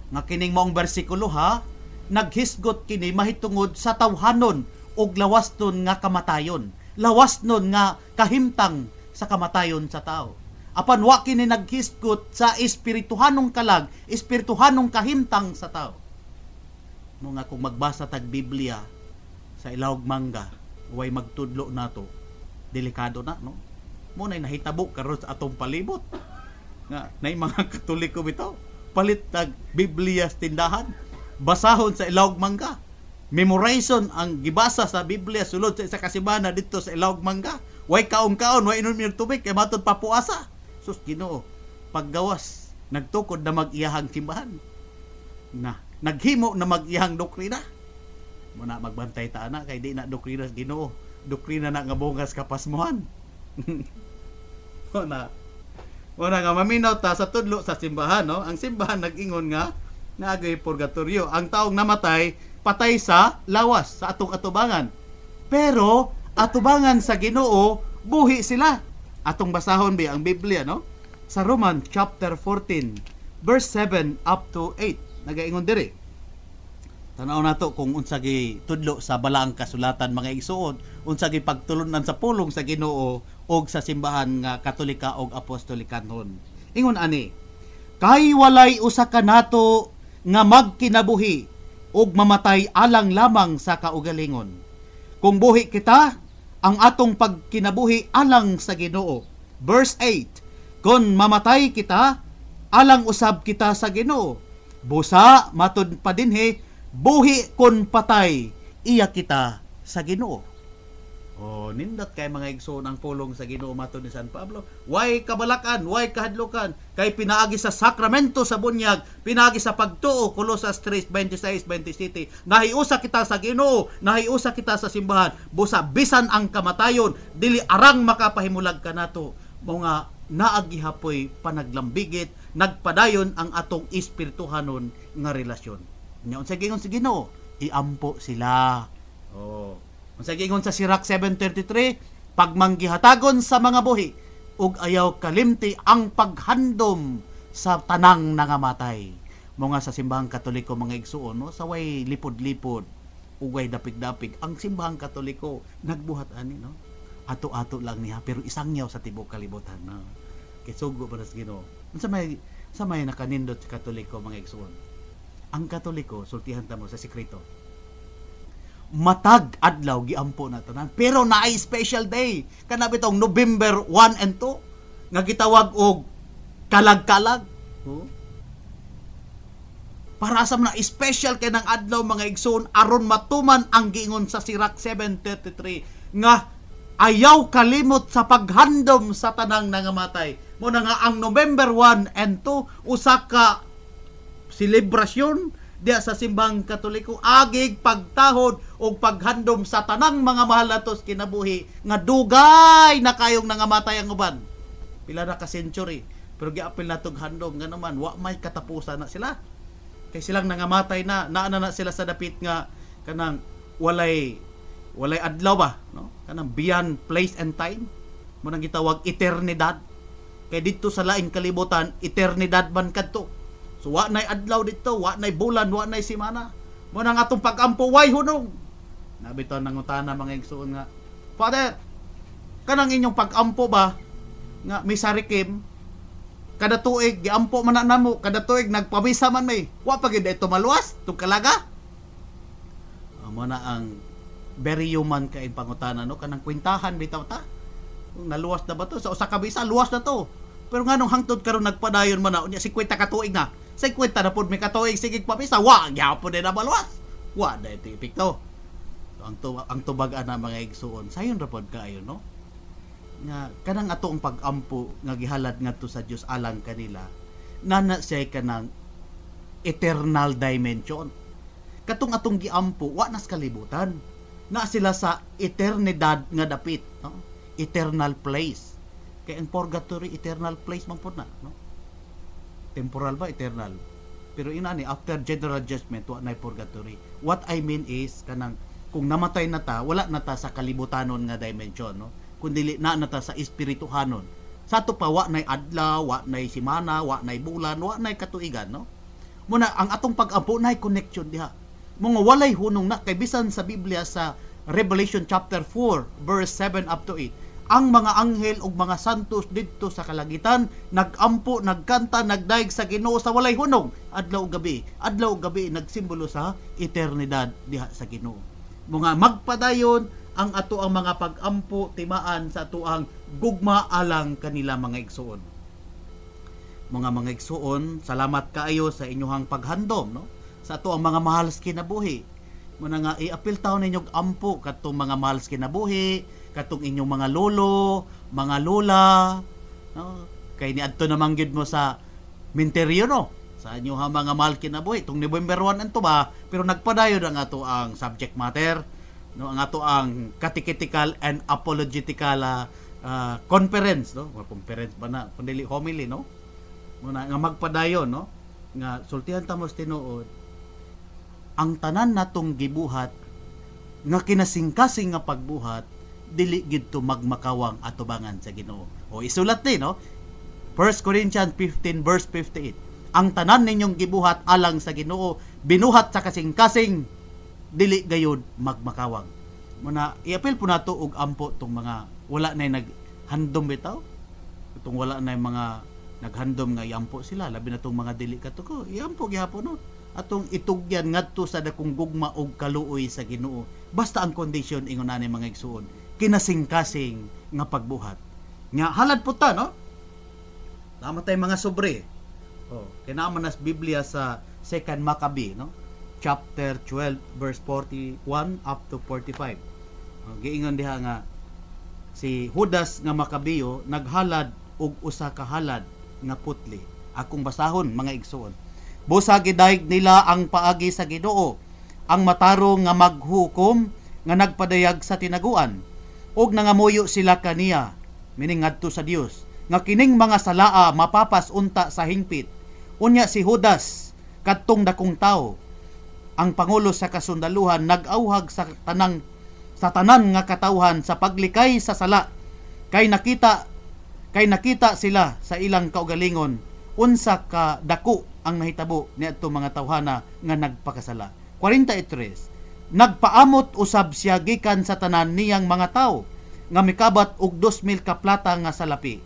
Nga kining maong bersikulo ha, naghisgot kini mahitungod sa tawhanon og lawas nun nga kamatayon. Lawas nun nga kahimtang sa kamatayon sa tao. Apan wa kini naghisgot sa espirituhanong kalag, espirituhanong kahimtang sa tao. No nga kung magbasa tag Biblia sa ilawog mangga, way magtudlo nato. Delikado na, no? Mo nay nahitabo karon sa atong palibot. Nga nay mga Katoliko bitaw, palit tag Biblia sa tindahan, basahon sa ilawog mangga. Memorization ang gibasa sa Biblia sulod sa isa ka semana dito sa ilawog mangga. Way kaon-kaon, way inom ng tubig kay matod papuasa. Sus Ginoo, paggawas nagtukod na mag-iyahang simbahan. Na naghimo na mag-iyahang doktrina. Muna magbantay ta na kay di na doktrina sa Ginoo. Doktrina na nga bungas kapasmuhan. Wala nga maminaw ta sa tudlo sa simbahan, no? Ang simbahan nag-ingon nga naagay purgatorio. Ang taong namatay patay sa lawas sa atong atubangan. Pero atubangan sa Ginoo buhi sila. Atong basahon ba ang Biblia, no? Sa Roman chapter 14 verse 7 up to 8 nagaingon diri. Tanaw nato kung unsa gi tudlo sa balaang kasulatan mga igsuon, unsa gi pagtulunan sa pulong sa Ginoo og sa simbahan nga Katolika og Apostolikanon. Ingon ani, kay walay usa ka nato nga magkinabuhi og mamatay alang lamang sa kaugalingon. Kung buhi kita, ang atong pagkinabuhi alang sa Ginoo. Verse 8, kung mamatay kita, alang usab kita sa Ginoo. Busa matud pa dinhi, buhi kon patay, iya kita sa Ginoo. Oh, nindot kay mga igsoon ang pulong sa Ginoo matud ni San Pablo. Way kabalakan, way kahadlukan, kay pinaagi sa sakramento sa bunyag, pinaagi sa pagtuo, Colosas 3:26-27. Nahiusa kita sa Ginoo, nahiusa kita sa simbahan. Busa bisan ang kamatayon, dili arang makapahimulag kanato. Mga naagihapoy panaglambigit, nagpadayon ang atong espirituhanon nga relasyon. Nya unsa gingon sa Ginoo, iampo sila. Oh. Unsa gingon sa Sirach 7:33, pagmanggihatagon sa mga buhi ug ayaw kalimti ang paghandom sa tanang nangamatay. Mga sa simbahang Katoliko mga igsuon, no, sa way lipod-lipod ug way dapig-dapig ang simbahang Katoliko nagbuhat ani, no. Ato-ato lang niya pero isangyaw sa tibok kalibutan, no. Kay sugo para sa Ginoo. Unsa may nakanindot sa Katoliko mga igsuon? Ang Katoliko sultihan ta mo sa sekreto. Matag adlaw giampo na tanan, pero naay special day kana bitong November 1 and 2 nga gitawag og kalag-kalag. Para sa mga special kay nang adlaw mga igsoon aron matuman ang giingon sa Sirach 7:33 nga ayaw kalimot sa paghandom sa tanang nangamatay. Mo na nga ang November 1 and 2 usa ka selebrasyon diya sa simbang Katoliko, agig pagtahod o paghandom sa tanang mga mahal natos kinabuhi nga dugay na kayong nangamatay ang uban. Pila na ka century, pero giapil natog handom nga naman wa may katapusan na sila. Kay silang nangamatay na naana sila sa dapit nga kanang walay adlaw ba, no? Kanang beyond place and time. Mo nang gitawag eternidad. Kay dito sa laing kalibutan, eternidad man kadto. So wa nay adlaw dito, wa nay bulan, wa nay semana. Mo nang atong pag-ampo way hunong. Nabitaw nangutana mga igsoon nga, Father, kanang inyong pag-ampo ba nga misarikim kada tuig giampo man na namo, kada tuig nagpamisa man may. Wa pa gid ito maluwas tung kalaga. Amo na ang very human kay pangutana, no, kanang kwintahan bitaw ta. Kung naluwas na ba to sa usa ka bisa, luwas na to. Pero nganong hangtod karon nagpadayon man na unya 50 ka tuig na. 50 na pod may katuig sige papisa, wa gyapon din na maluwas. Wa na ito epekto. So, ang tubag ana mga igsuon, sayon ra pod kaayo, no? Nga kanang ato ang pag-ampo nga gihalad ngadto sa Dios alang kanila. Nana siya kanang eternal dimension. Katong atong giampo wa nas kalibutan. Na sila sa eternidad nga dapit, no? Eternal place. Kay ang purgatory eternal place man po na, no? Temporal ba eternal? Pero inani after general judgment wa nay purgatory. What I mean is kanang kung namatay na ta, wala na ta sa kalibutanon nga dimension, no? Kundi na ta sa espirituhanon. Sa to pa wa nay adlaw, wa nay semana, wa nay bulan, wa nay katuigan, no? Muna ang atong pag-ampo nay connection diha. Mga walay hunong na kay bisan sa Biblia sa Revelation chapter 4 verse 7 up to 8. Ang mga anghel ug mga santos didto sa kalangitan nagampo, nagkanta, nagdaig sa Ginoo sa walay hunong adlaw ug gabi. Adlaw ug gabi nagsimbolo sa eternidad diha sa Ginoo. Mga magpadayon ang ato ang mga pag-ampo timaan sa ato ang gugma alang kanila mga igsuon. Mga igsuon, salamat kaayo sa inyong paghandom, no? Sa ato ang mga mahal sa kinabuhi. Muna nga i-apil taon ninyong ampo katong mga mahal sa kinabuhi, katong inyong mga lolo, mga lola, no? Kay niadto namang gid mo sa minteryo, no? Sa inyong mga mahal kinabuhi tung November 1 anto ba, pero nagpadayon ang ato ang subject matter, no? Ang ato ang catechetical and apologetical conference, no? Or conference ba na, kundi homily, no? Muna nga magpadayon, no? Nga sultihan ta mo tinuod ang tanan natong gibuhat nga kinasingkasing nga pagbuhat dili gid to magmakawang atubangan sa Ginoo. O isulat ni, no? 1 Corinthians 15 verse 58. Ang tanan ninyong gibuhat alang sa Ginoo binuhat sa kasing-kasing dili gayud magmakawang. Muna iapil po nato og ampo tong mga wala nay naghandom bitaw. Itong wala nay mga naghandom nga iampo sila, labi na tong mga dili katuko. Iampo gihapon, no? Atong itugyan ngadto sa dakong gugma og kaluoy sa Ginoo. Basta ang condition ingon ani mga igsuon, kinasing-kasing nga pagbuhat. Nga halad po ta, no? Namatay mga sobre. Kinaaman nas Biblia sa 2 Maccabees, no? Chapter 12 verse 41 up to 45. Giingon diha nga si Judas nga Maccabeo naghalad og usa ka halad nga putli. Akong basahon mga igsuon. Busa gidayeg nila ang paagi sa Ginoo, ang matarong nga maghukom nga nagpadayag sa tinaguan, ug nangamuyo sila kaniya, meaning ngadto sa Dios, nga kining mga salaa mapapas unta sa hingpit. Unya si Judas kadtong dakong tawo, ang pangulo sa kasundaluhan nag-awhag sa tanan nga katawhan sa paglikay sa sala, kay nakita sila sa ilang kaugalingon unsa ka dako ang nahitabo niadto mga tawhana nga nagpakasala. 43. Nagpaamot usab siya gikan sa tanan niyang mga tawo nga mikabat og 2,000 ka plata nga salapi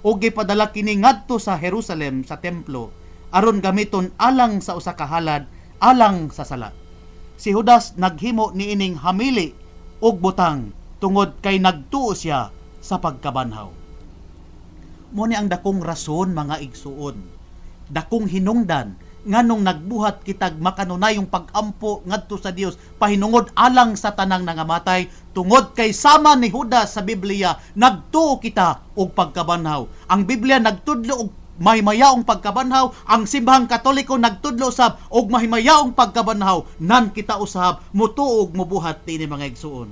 ug gipadala kini ngadto sa Jerusalem sa templo aron gamiton alang sa usa ka halad alang sa sala. Si Judas naghimo niining hamili og butang tungod kay nagtuo siya sa pagkabanhaw. Mo ni ang dakong rason mga igsuon, dakong hinungdan nganong nagbuhat kitag makanunayong pag-ampo ngadto sa Dios pahinungod alang sa tanang nangamatay tungod kay sama ni Judas sa Biblia nagtuo kita og pagkabanhaw. Ang Biblia nagtudlo og mahimayaong pagkabanhaw, ang simbahang Katoliko nagtudlo usab og mahimayaong pagkabanhaw. Nan kita usab mutuo og mubuhat ini mga igsuon.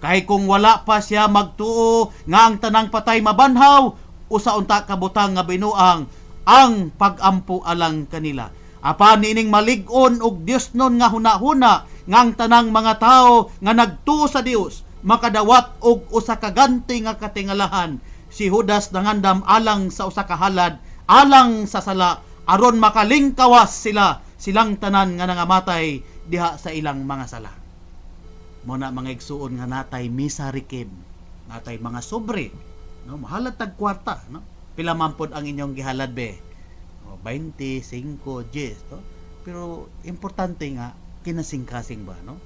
Kay kung wala pa siya magtuo nga ang tanang patay mabanhaw, usa unta ka butang nga binuang ang pag-ampo alang kanila. Apan nining malig-on og Dios nun nga hunahuna nga ang tanang mga tao nga nagtuo sa Dios makadawat og usa ka ganti nga katingalahan. Si Judas nangandam alang sa usa ka halad alang sa sala aron makalingkawas silang tanan nga nangamatay diha sa ilang mga sala. Muna mga igsuon nga natay misarikim, natay mga sobre, no, mahalad tag kwarta, no? Pila man pod ang inyong gihalad be? 20, 5, 10, no? Pero importante nga kinasing-kasing ba, no?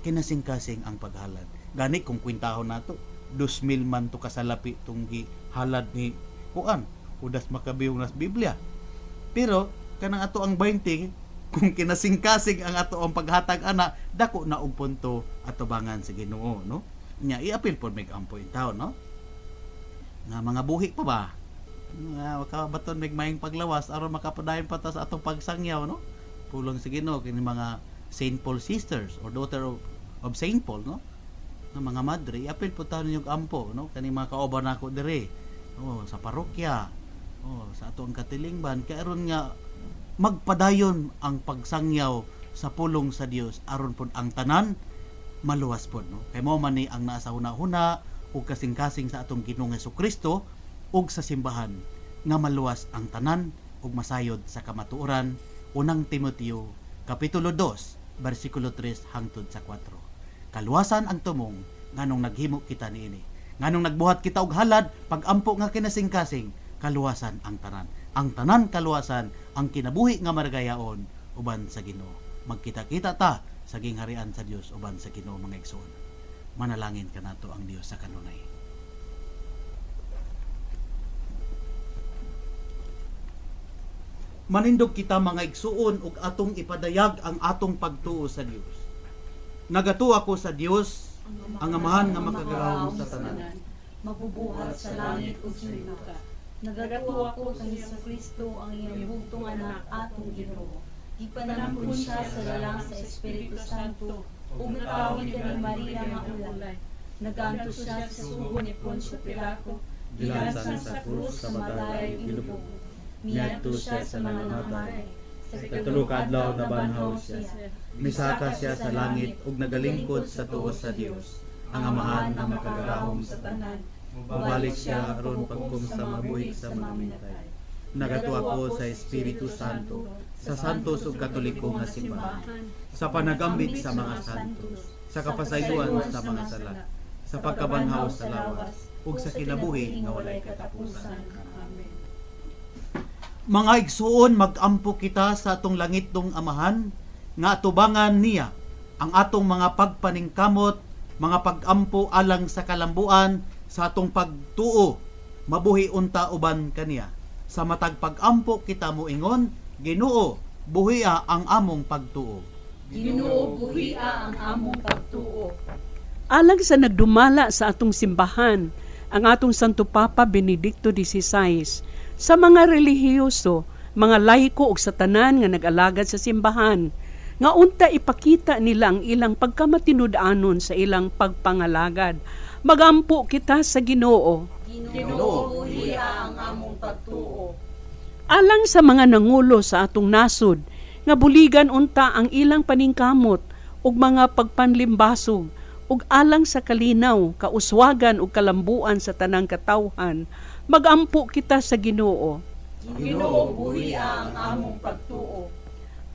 Kinasing-kasing ang paghalad. Gani kung kwintahon nato, 2,000 man to kasalapi tong gihalad ni Juan, Judas Maccabeo nas Biblia. Pero kanang ato ang 20 kung kinasing-kasing ang ato ang paghatag ana, dako na og punto atubangan sa Ginoo, no? Nya iapil pod mig ampo in taon, no? Nga mga buhi pa ba? Nga makabaton mig mayong paglawas aron makapadayon pa ta sa atong pagsangyaw, no? Pulong sa Ginoo kini mga Saint Paul sisters or daughter of Saint Paul, no? Nga mga madre, iapil pod ta ninyong ampo, no? Kani mga kaoban nako dire sa parokya, sa atong katilingban, kay aron nga magpadayon ang pagsangyaw sa pulong sa Dios aron pod ang tanan maluwas pod, no? Kay mao man ni ang naa sa hunahuna ug kasing-kasing sa atong Ginoong Hesukristo ug sa simbahan nga maluwas ang tanan ug masayod sa kamatuoran. Unang Timoteo kapitulo 2 bersikulo 3 hangtod sa 4. Kaluwasan ang tumong nganong naghimo kita niini, nganong nagbuhat kita og halad pag-ampo nga kinasing-kasing. Kaluwasan ang tanan, kaluwasan ang kinabuhi nga maragayaon uban sa Ginoo. Magkita-kita ta sa gingharian sa Dios uban sa Ginoo, mga igsoon. Manalangin kanato ang Dios sa kanunay. Manindog kita, mga igsuon, ug atong ipadayag ang atong pagtuo sa Dios. Nagatuo ako sa Dios, ang amahan nga makagahom sa tanan, mabubuhat sa langit ug lupa. Nagatuo ako sa Hesukristo, ang iyang bugtong anak, atong Ginoo. Ipanangkon siya sa lalang sa Espiritu Santo, ug natawid kani Maria nga ulay. Nagantos siya sa sugo ni Poncio Pilato, gilansan sa krus sa matay ilubog. Miadto siya sa mga namatay. Sa katulog adlaw nabanhaw siya. Misaka siya sa langit ug nagalingkod sa tuo sa Dios, ang amahan nga makagahom sa tanan. Mabalik siya aron pagkum sa mabuhi sa mga namatay. Nagatuo ako sa Espiritu Santo, sa santos ug katoliko nga simbahan, sa panagambit sa mga santos, sa kapasayloan sa mga sala, sa pagkabanhaw sa lawas, ug sa kinabuhi nga walay katapusan. Amen. Mga igsuon, mag-ampo kita sa atong langitong amahan, nga atubangan niya ang atong mga pagpaningkamot, mga pag-ampo alang sa kalambuan, sa atong pagtuo, mabuhi unta uban kaniya. Sa matag pag-ampo kita moingon, Ginoo, buhia ang among pagtuo. Ginoo, buhia ang among pagtuo. Alang sa nagdumala sa atong simbahan, ang atong Santo Papa Benedicto XVI, sa mga relihiyoso, mga laiko ug sa tanan nga nag-alagad sa simbahan, nga unta ipakita nila ang ilang pagkamatinud-anon sa ilang pagpangalagad. Magampo kita sa Ginoo. Ginoo, buhia ang among pagtuo. Alang sa mga nangulo sa atong nasod, nga buligan unta ang ilang paningkamot ug mga pagpanlimbasog, ug alang sa kalinaw, kauswagan ug kalambuan sa tanang katawhan, magampo kita sa Ginoo. Ginoo, buhia ang among pagtuo.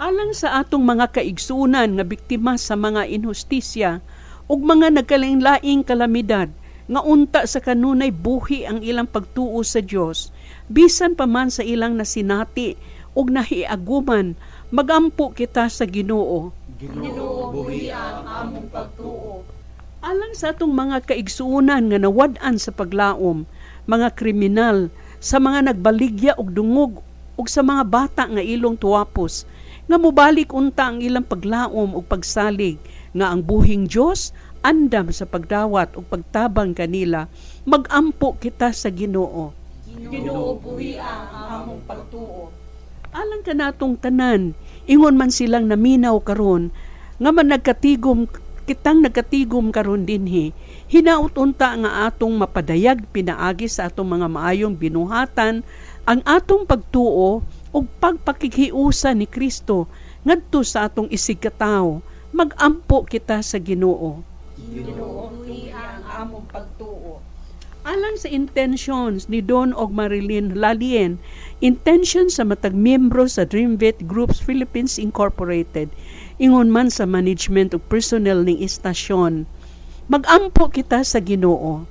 Alang sa atong mga kaigsunan nga biktima sa mga inhustisya ug mga nagkalain-laing kalamidad, nga unta sa kanunay buhi ang ilang pagtuo sa Dios, bisan pa man sa ilang nasinati ug nahiaguman, magampo kita sa Ginoo. Ginoo, buhia ang among pagtuo. Alang sa atong mga kaigsuunan nga nawad-an sa paglaom, mga kriminal, sa mga nagbaligya og dungog ug sa mga bata nga ilong tuwapos, nga mubalik unta ang ilang paglaom ug pagsalig, nga ang buhing Dios andam sa pagdawat ug pagtabang kanila, magampo kita sa Ginoo. Ginoo, buhia ang among pagtuo. Alang kanatong tanan, ingon man silang naminaw karon, nga man kitang nagkatigom karon dinhi, hinaut unta nga atong mapadayag pinaagi sa atong mga maayong binuhatan ang atong pagtuo ug pagpakikiusa ni Kristo ngadto sa atong isigkatawo. Magampo kita sa Ginoo. Ginoo, buhia ang among pagtuo. Alang sa intentions ni Don og Marilyn Lalien, intention sa matag miyembro sa Dreamvet Groups Philippines Incorporated, ingon man sa management ug personnel ning istasyon, magampo kita sa Ginoo.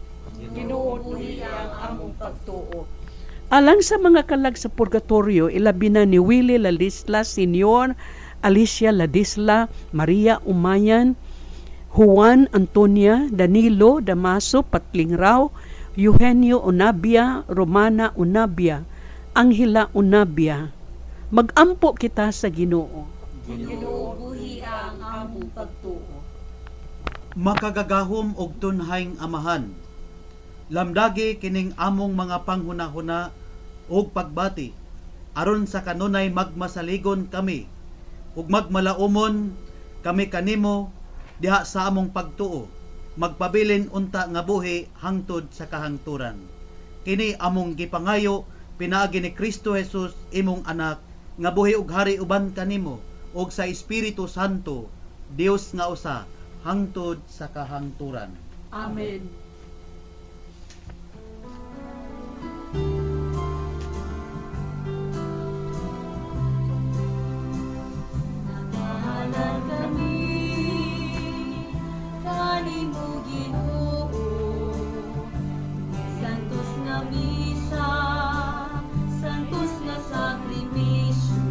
Ginoo, buhia ang among pagtuo. Alang sa mga kalag sa purgatorio, ilabi na ni Willie Ladisla Sr., Alicia Ladisla, Maria Umayan, Juan Antonia, Danilo Damaso Patlingrao, Eugenio Unabia, Romana Unabia, Angela Unabia, magampo kita sa Ginoo. Ginoo, buhia ang among pagtuo. Makagagahom og tunhayng amahan, lamdagi kining among mga panghunahuna og pagbati, aron sa kanunay magmasaligon kami ug magmalaumon kami kanimo diha sa among pagtuo, magpabilin unta nga buhi hangtod sa kahangturan. kini among gipangayo pinaagi ni Kristo Jesus imong anak nga buhi ug hari uban kanimo ug sa Espiritu Santo Dios nga usa hangtod sa kahangturan. Amen. Nagmahalan kami, kanimo Ginoo, santos nga misa, santos nga sakripisyo,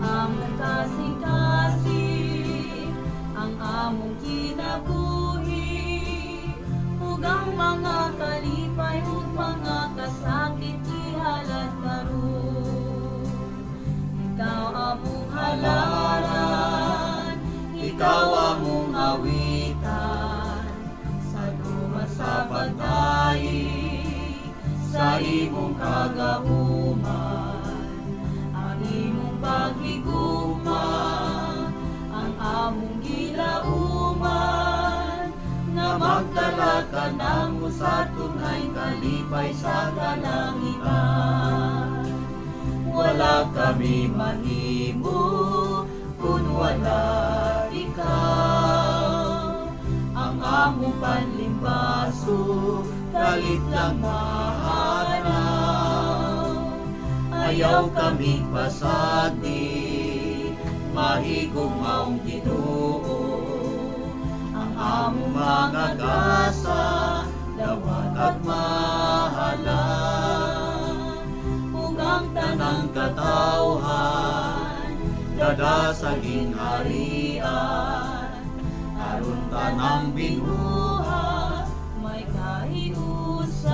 ang among kasing-kasing, ang among kinabuhi, ug ang mga kalipay ug mga kasakit ihalad karon. Ikaw among halaran, ikaw among awitan, sa duha sa pagdaig, sa imong kagahuman, ang imong paghigugma, ang among gilauman, nga magdala ka namo sa tunay kalipay sa kalangitan. Wala kami mahimo kung wala ikaw. Ang among panlimbaso kalit lang mahanaw. Ayaw kami pasagdi, mahigugmaong Ginoo. Ang among mga gasa dawat at mahalan. Ang tanang katawhan dada sa ginharian, aron tanang binuhat may kahiusahan.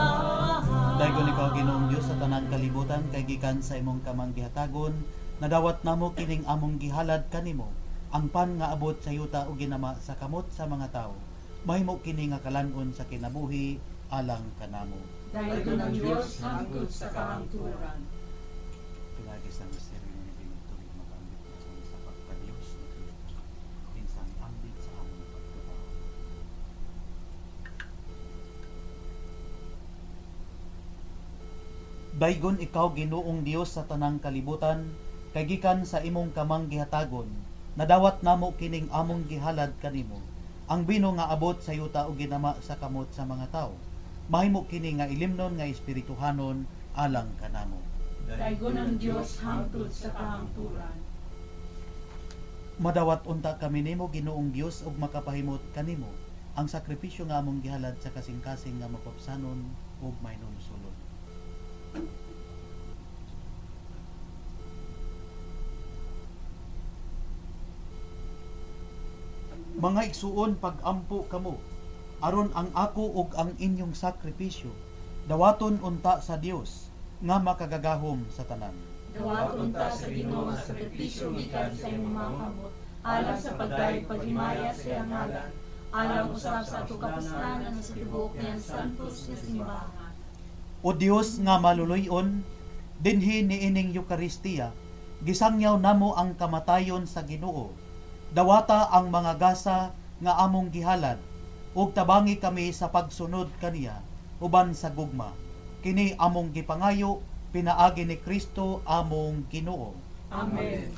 Daygon ikaw Ginoong Dios sa tanang kalibutan kay gikan sa imong kamang gihatagon, nadawat namo kining among gihalad kanimo, ang pan nga abot sa yuta ug ginama sa kamot sa mga tawo. Mahimo kini nga kalan-on sa kinabuhi alang kanamo. Daygon ang Dios hangtod sa kahangturan. Lagi sa misteryo ni pinagtuloy makambit na sa pagkadiyos na Kristo. Pinsang ambit sa among pagkatao. Daygon ikaw Ginoong Dios sa tanang kalibutan, kay gikan sa imong kamang gihatagon, nadawat namo kining among gihalad kanimo, ang bino nga abot sa yuta ug ginama sa kamot sa mga tawo. Mahimo kini nga ilimnon nga espirituhanon alang kanamo. Daygon ang Dios hangtod sa kahangturan. Madawat unta kami nimo Ginoong Dios ug makapahimot kanimo ang sakripisyo nga among gihalad sa kasing-kasing nga mapapsanon ug maynunusulod. Mga igsuon, pag-ampo kamo aron ang ako ug ang inyong sakripisyo dawaton unta sa Dios nga makagagahom sa tanan. Dawaton ta sa Ginoo nga sakripisyo gikan sa imong mga kamot, alang sa pagdayeg paghimaya sa iyang ngalan, alang usab sa ato kapuslanan sa tibuok niyang santos nga simbahan. O Dios nga maluluyon, dinhi niining Eukaristiya, gisangyaw namo ang kamatayon sa Ginoo. Dawata ang mga gasa nga among gihalad, ug tabangi kami sa pagsunod kaniya uban sa gugma. Kini among gipangayo pinaagi ni Kristo among Ginoo. Amen.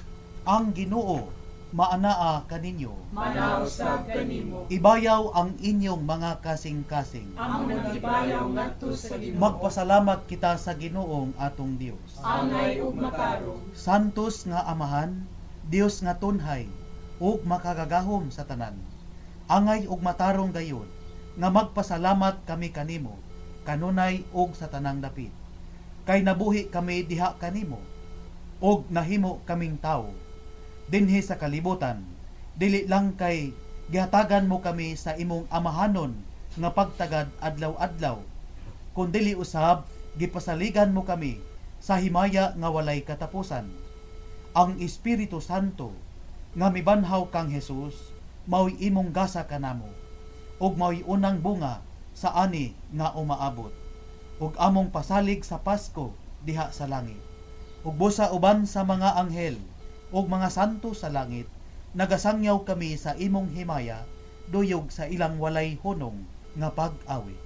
Ang Ginoo maanaa kaninyo. Manausab kanimo. Ibayaw ang inyong mga kasing-kasing. Ang nagibayaw ngadto sa Ginoo. Magpasalamat kita sa Ginoong atong Dios. Angay ug matarong. Santos nga Amahan, Dios nga tunhay, ug makagagahom sa tanan. Angay ug matarong gayon, nga magpasalamat kami kanimo, kanunay ug sa tanang dapit. Kay nabuhi kami diha kanimo, ug nahimo kaming tawo. Dinhi sa kalibutan, dili lang kay gihatagan mo kami sa imong amahanon nga pagtagad adlaw-adlaw, kun dili usab gipasaligan mo kami sa himaya nga walay katapusan. Ang Espiritu Santo nga mibanhaw kang Hesus mao'y imong gasa kanamo, ug mao'y unang bunga sa ani nga umaabot, ug among pasalig sa Pasko diha sa langit, ug busa uban sa mga anghel ug mga santo sa langit, nagasangyaw kami sa imong himaya, duyog sa ilang walay hunong nga pag-awi.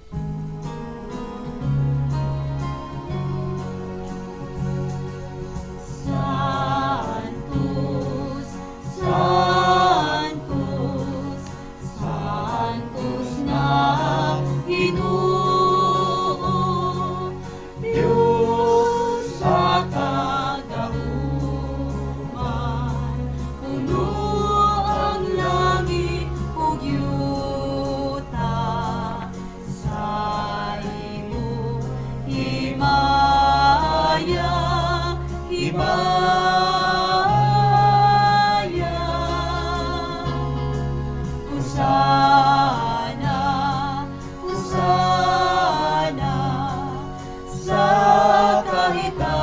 himaya. Hosana, Hosana sa kahitasan.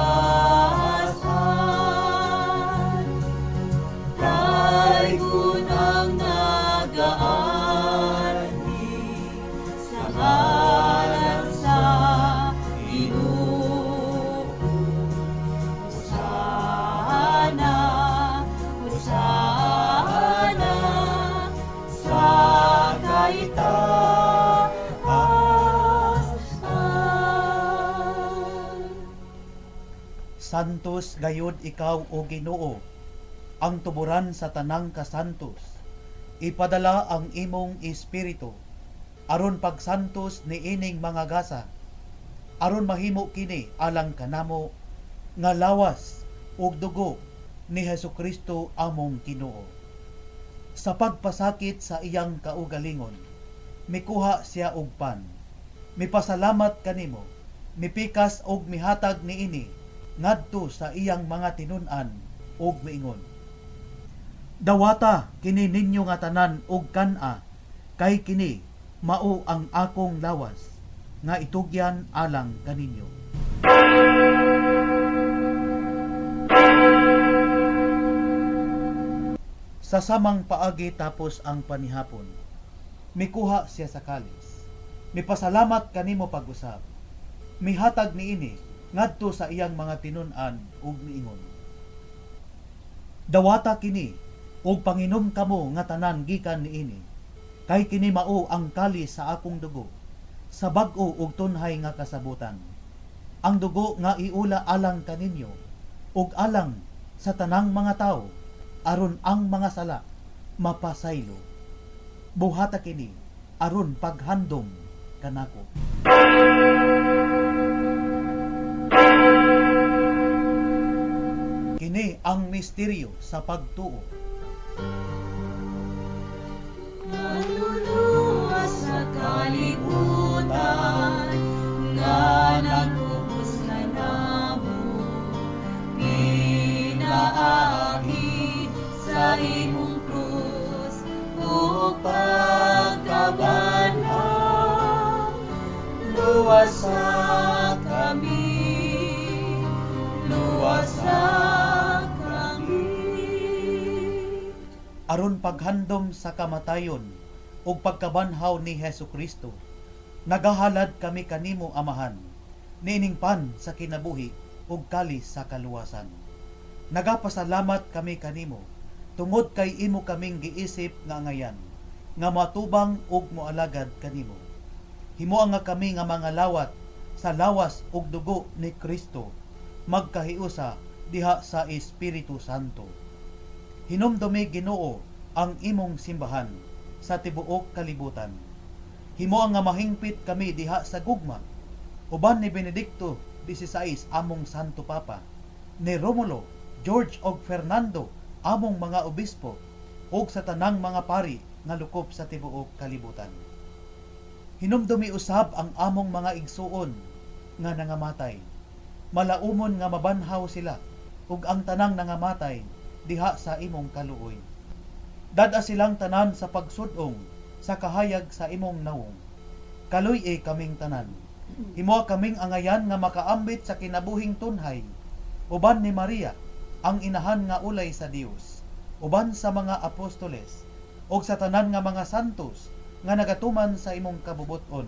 Kay kunang nagaani sa ngalan sa Ginoo. Hosana, Hosana sa kahitaasan. Santos gayud ikaw o Ginoo, ang tuburan sa tanang kasantos. Ipadala ang imong espiritu aron pagsantos ni ining mga gasa, aron mahimo kini alang kanamo nga lawas ug dugo ni Hesukristo among Ginoo. Sa pagpasakit sa iyang kaugalingon, mikuha siya og pan. Mipasalamat kanimo, mipikas og mihatag niini ngadto sa iyang mga tinun-an ug miingon, dawata kini ninyo nga tanan og kan-a, kay kini mao ang akong lawas nga itugyan alang kaninyo. Sa samang paagi tapos ang panihapon, mikuha siya sa kalis. Mipasalamat kanimo pag-usab. Mihatag niini ngadto sa iyang mga tinun-an ug miingon, dawata kini ug panginom kamo nga tanan gikan niini, kay kini mao ang kalis sa akong dugo, sa bag-o ug tunhay nga kasabutan. Ang dugo nga iula alang kaninyo ug alang sa tanang mga tawo, aron ang mga sala mapasaylo. Buhata kini aron paghandom kanako. Kini ang misteryo sa pagtuo. Maluluwas sa kalibutan nga nagubos ka namo, pinaagi sa imong krus o pagkabanhaw. Luwasa kami, luwasa Aron paghandom sa kamatayon ug pagkabanhaw ni Hesukristo, nagahalad kami kanimo Amahan, niining pan sa kinabuhi ug kalis sa kaluwasan. Nagapasalamat kami kanimo tungod kay imo kaming giisip nga angayan, nga matubang ug moalagad kanimo. Himuang nga kami nga mga lawat sa lawas ug dugo ni Kristo, magkahiusa diha sa Espiritu Santo. Hinumdumi Ginoo ang imong simbahan sa tibuok kalibutan. Himuang nga mahingpit kami diha sa gugma, uban ni Benedicto XVI among Santo Papa, ni Romulo, George ug Fernando among mga obispo, ug sa tanang mga pari nga lukop sa tibuok kalibutan. Hinumdumi usab ang among mga igsuon nga nangamatay. Malaumon nga mabanhaw sila ug ang tanang nangamatay diha sa imong kaluoy. Dada silang tanan sa pagsudong sa kahayag sa imong nawong. Kaluy kaming tanan. Himo kaming angayan nga makaambit sa kinabuhing tunhay, uban ni Maria, ang inahan nga ulay sa Dios, uban sa mga apostoles, ug sa tanan nga mga santos nga nagatuman sa imong kabubuton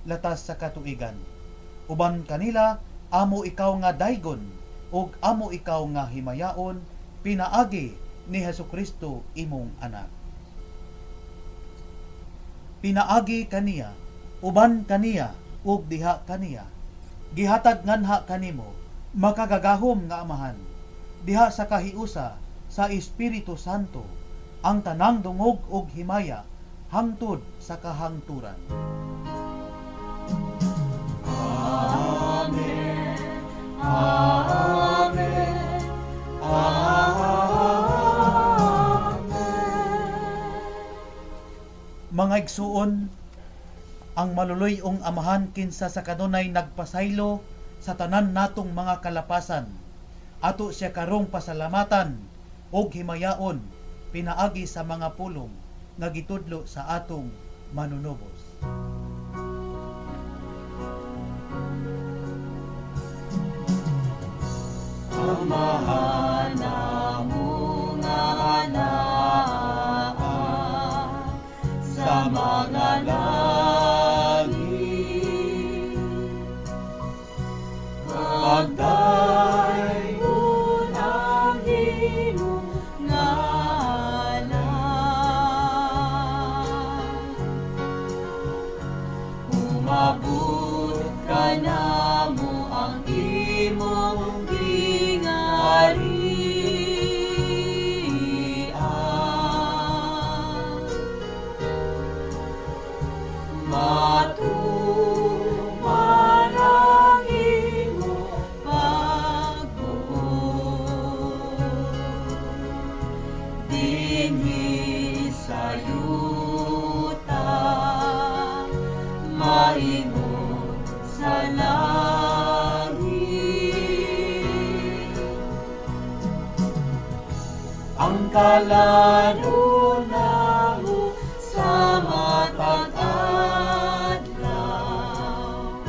latas sa katuigan. Uban kanila, amo ikaw nga daygon, ug amo ikaw nga himayaon, pinaagi ni Hesukristo imong anak. Pinaagi kaniya, uban kaniya, ug diha kaniya. Gihatag nganha kanimo, makagagahom nga Amahan, diha sa kahiusa sa Espiritu Santo, ang tanang dungog ug himaya, hangtod sa kahangturan. Amen. Amen. Mga igsuon, ang maluluyong Amahan kinsa sa kanunay nagpasaylo sa tanan natong mga kalapasan, Ato siya karong pasalamatan og himayaon pinaagi sa mga pulong nga gitudlo sa atong manunubos. Amahan mo nga anaa sa mga langit, pagdayon ang imong ngalan, umabot ka na mo ang imong ang kalano na mo sa matag adlaw,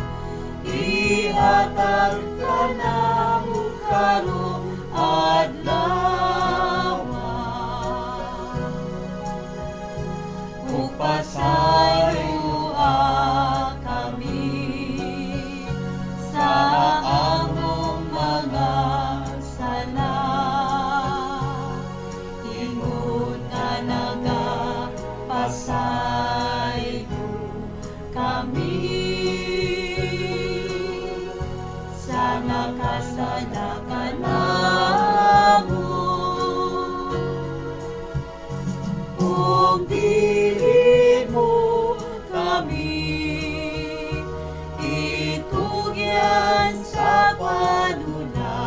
ihatag ka na mo karong adlaw, upasayo kami sa among mga sala. Pasayo kami sa nakasala ka namo, kung dili mo kami itugyan sa panunay,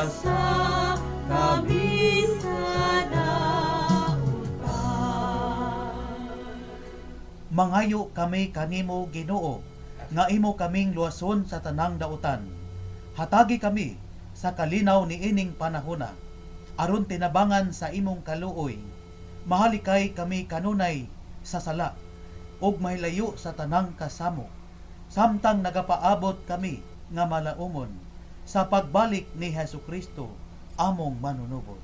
sa kami sa dautan. Mangayo kami kanimo Ginoo, nga imo kaming luwason sa tanang dautan. Hatagi kami sa kalinaw ni ining panahona, aron tinabangan sa imong kaluoy. Mahalikay kami kanunay sa sala, ug mahilayo sa tanang kasamo, samtang nagapaabot kami nga malaumon sa pagbalik ni Hesukristo, among manunubos.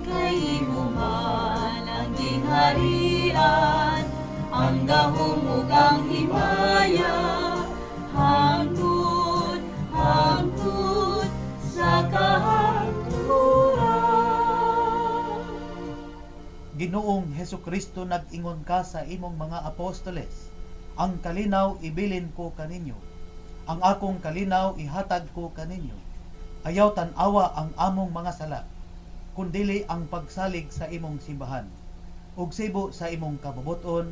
Kay imo man ang gingharian, ang gahom ug ang himaya, hangtod sa kahangturan. Ginoong Hesukristo, nag-ingon ka sa imong mga apostoles, ang kalinaw ibilin ko kaninyo, ang akong kalinaw ihatag ko kaninyo. Ayaw tan-awa ang among mga sala, kundili ang pagsalig sa imong simbahan. Ug sibo sa imong kabubuton,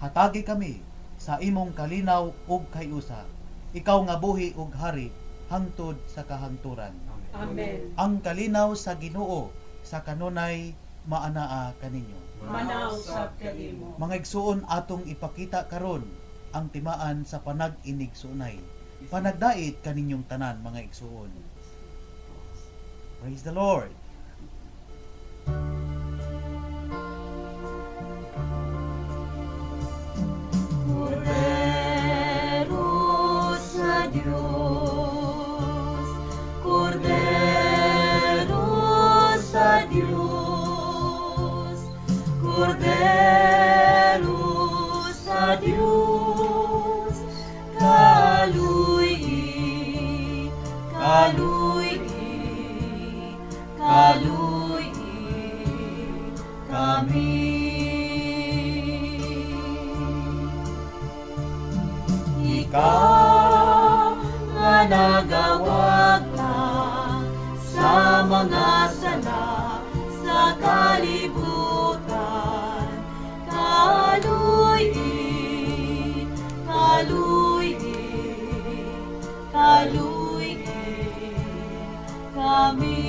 hatagi kami sa imong kalinaw ug kayusa. Ikaw nga buhi ug hari hangtod sa kahangturan. Amen. Ang kalinaw sa Ginoo sa kanunay maanaa kaninyo. Manaw sa kanimo. Mga igsuon, atong ipakita karon ang timaan sa panag-inigsuonay. Panagdait kaninyong tanan, mga igsuon. Praise the Lord. Cordero sa Diyos, Cordero sa Diyos, Cordero sa Diyos, kaluy-i, kaluy-i, kaluy-i kami. Ikaw nga nagawag lang sa mga sala sa kalibutan, kaluy-i, kaluy-i, kaluy-i kami.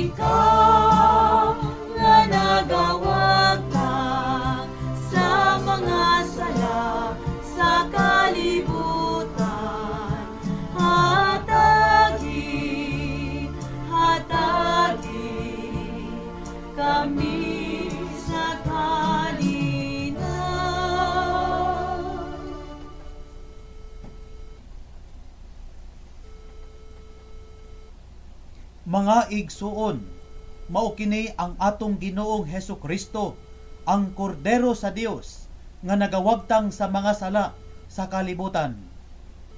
Ikaw Mga igsuon, mao kini ang atong Ginoong Hesukristo, ang kordero sa Dios nga nagawagtang sa mga sala sa kalibutan.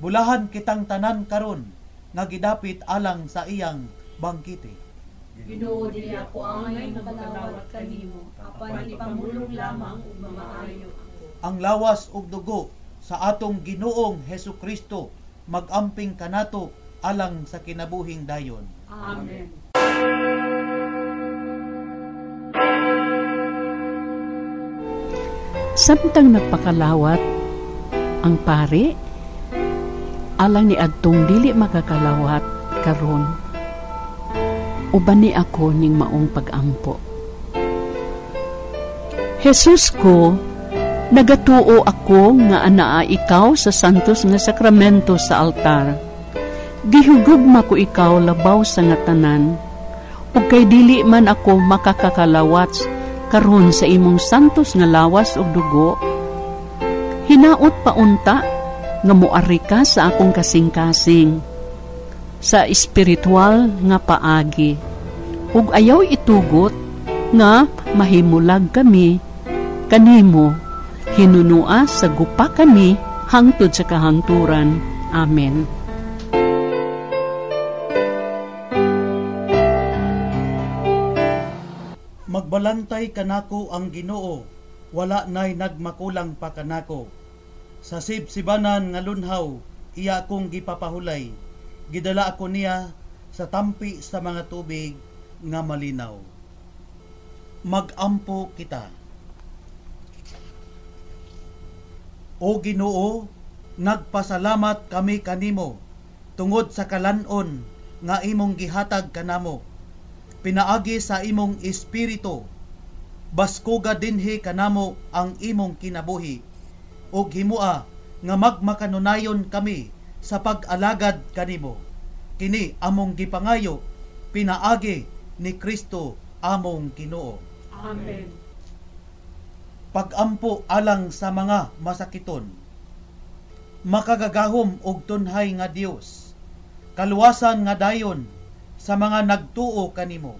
Bulahan kitang tanan karon nga gidapit alang sa iyang bangkite. Ginoo, dili ako angay makalawat kanimo, apan ipamulong lamang ug mamaayo ako. Ang lawas ug dugo sa atong Ginoong Hesukristo magamping kanato alang sa kinabuhing dayon. Amen. Samtang nagpakalawat ang pari, alang ni adtong dili makakalawat karon, uban ni ako ning maong pagampo. Jesus ko, nagatuo ako nga anaa ikaw sa santos nga sakramento sa altar. Gihugugma ko ikaw labaw sa nga tanan, ug kay dili man ako makakakalawat karon sa imong santos nga lawas ug dugo. Hinaot paunta nga moari ka sa akong kasing-kasing sa espiritual nga paagi, ug ayaw itugot nga mahimulag kami kanimo, hinunua sa gupa kami hangtod sa kahangturan. Amen. Magbalantay kanako ang Ginoo, wala nay nagmakulang pa kanako. Sa sibsibanan nga lunhaw, iya akong gipapahulay. Gidala ako niya sa tampi sa mga tubig nga malinaw. Magampo kita. O Ginoo, nagpasalamat kami kanimo tungod sa kalanon nga imong gihatag kanamo. Pinaagi sa imong espiritu, baskuga dinhi kanamo ang imong kinabuhi, ug himua nga magmakanunayon kami sa pag-alagad kanimo. Kini among gipangayo, pinaagi ni Kristo among Ginoo. Amen. Pagampo alang sa mga masakiton, makagagahom og tunhay nga Dios, kaluwasan nga dayon sa mga nagtuo kanimo.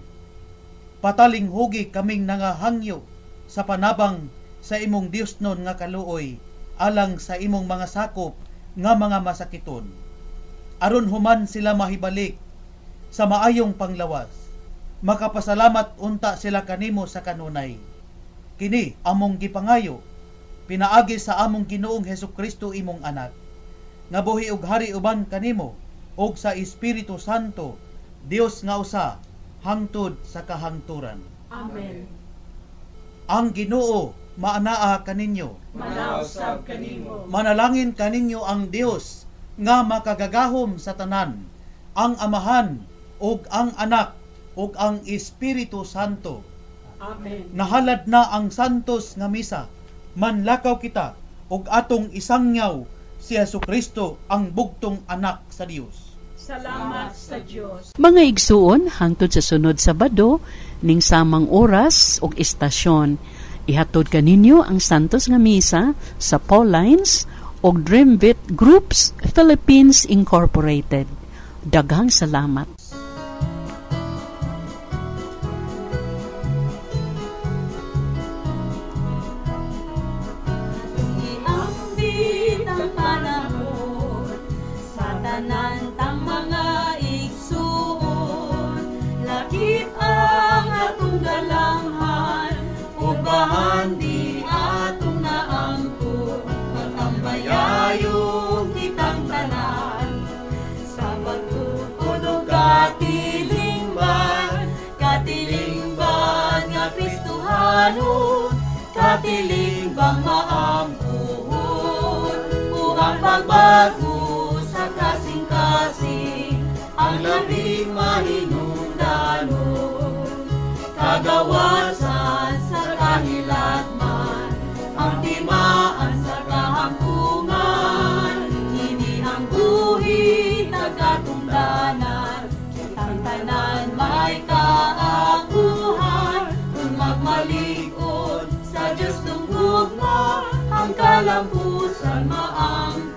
Pataling hugi kaming nangahangyo sa panabang sa imong Diosnon nga kaluoy alang sa imong mga sakop nga mga masakiton, aron human sila mahibalik sa maayong panglawas. Makapasalamat unta sila kanimo sa kanunay. Kini among gipangayo, pinaagi sa among Ginoong Hesukristo imong anak, nga buhi ug hari uban kanimo ug sa Espiritu Santo, Dios nga usa, hangtod sa kahangturan. Amen. Ang Ginoo maanaa kaninyo. Manausab kanimo. Manalangin kaninyo ang Dios nga makagagahom sa tanan, ang Amahan ug ang Anak ug ang Espiritu Santo. Amen. Nahalad na ang santos nga misa, manlakaw kita ug atong isangyaw si Jesucristo, ang bugtong anak sa Dios. Salamat sa Dios. Mga igsuon, hangtod sa sunod Sabado, ning samang oras ug istasyon, ihatod kaninyo ang santos nga misa sa Paulines ug Dreambit Groups Philippines Incorporated. Daghang salamat. Iambit ang panahon sa tanan tang mga igsuon, lakip ang atong dalanghan, ubahan di atong naangko, magtambayayong kitang tanan sa pagtukod o katilingban nga Kristohano, katilingban maampuhon, ugang pagbago sa kasing-kasing, ang labing mahinungdanon, kagawasan sa kahilagman, ang timaan sa kahampungan, kini ang buhi nagkatungdanan, kitang tanan may kaakuhan, kung magmalikod sa Diyos tunggugma, ang kalampusan maang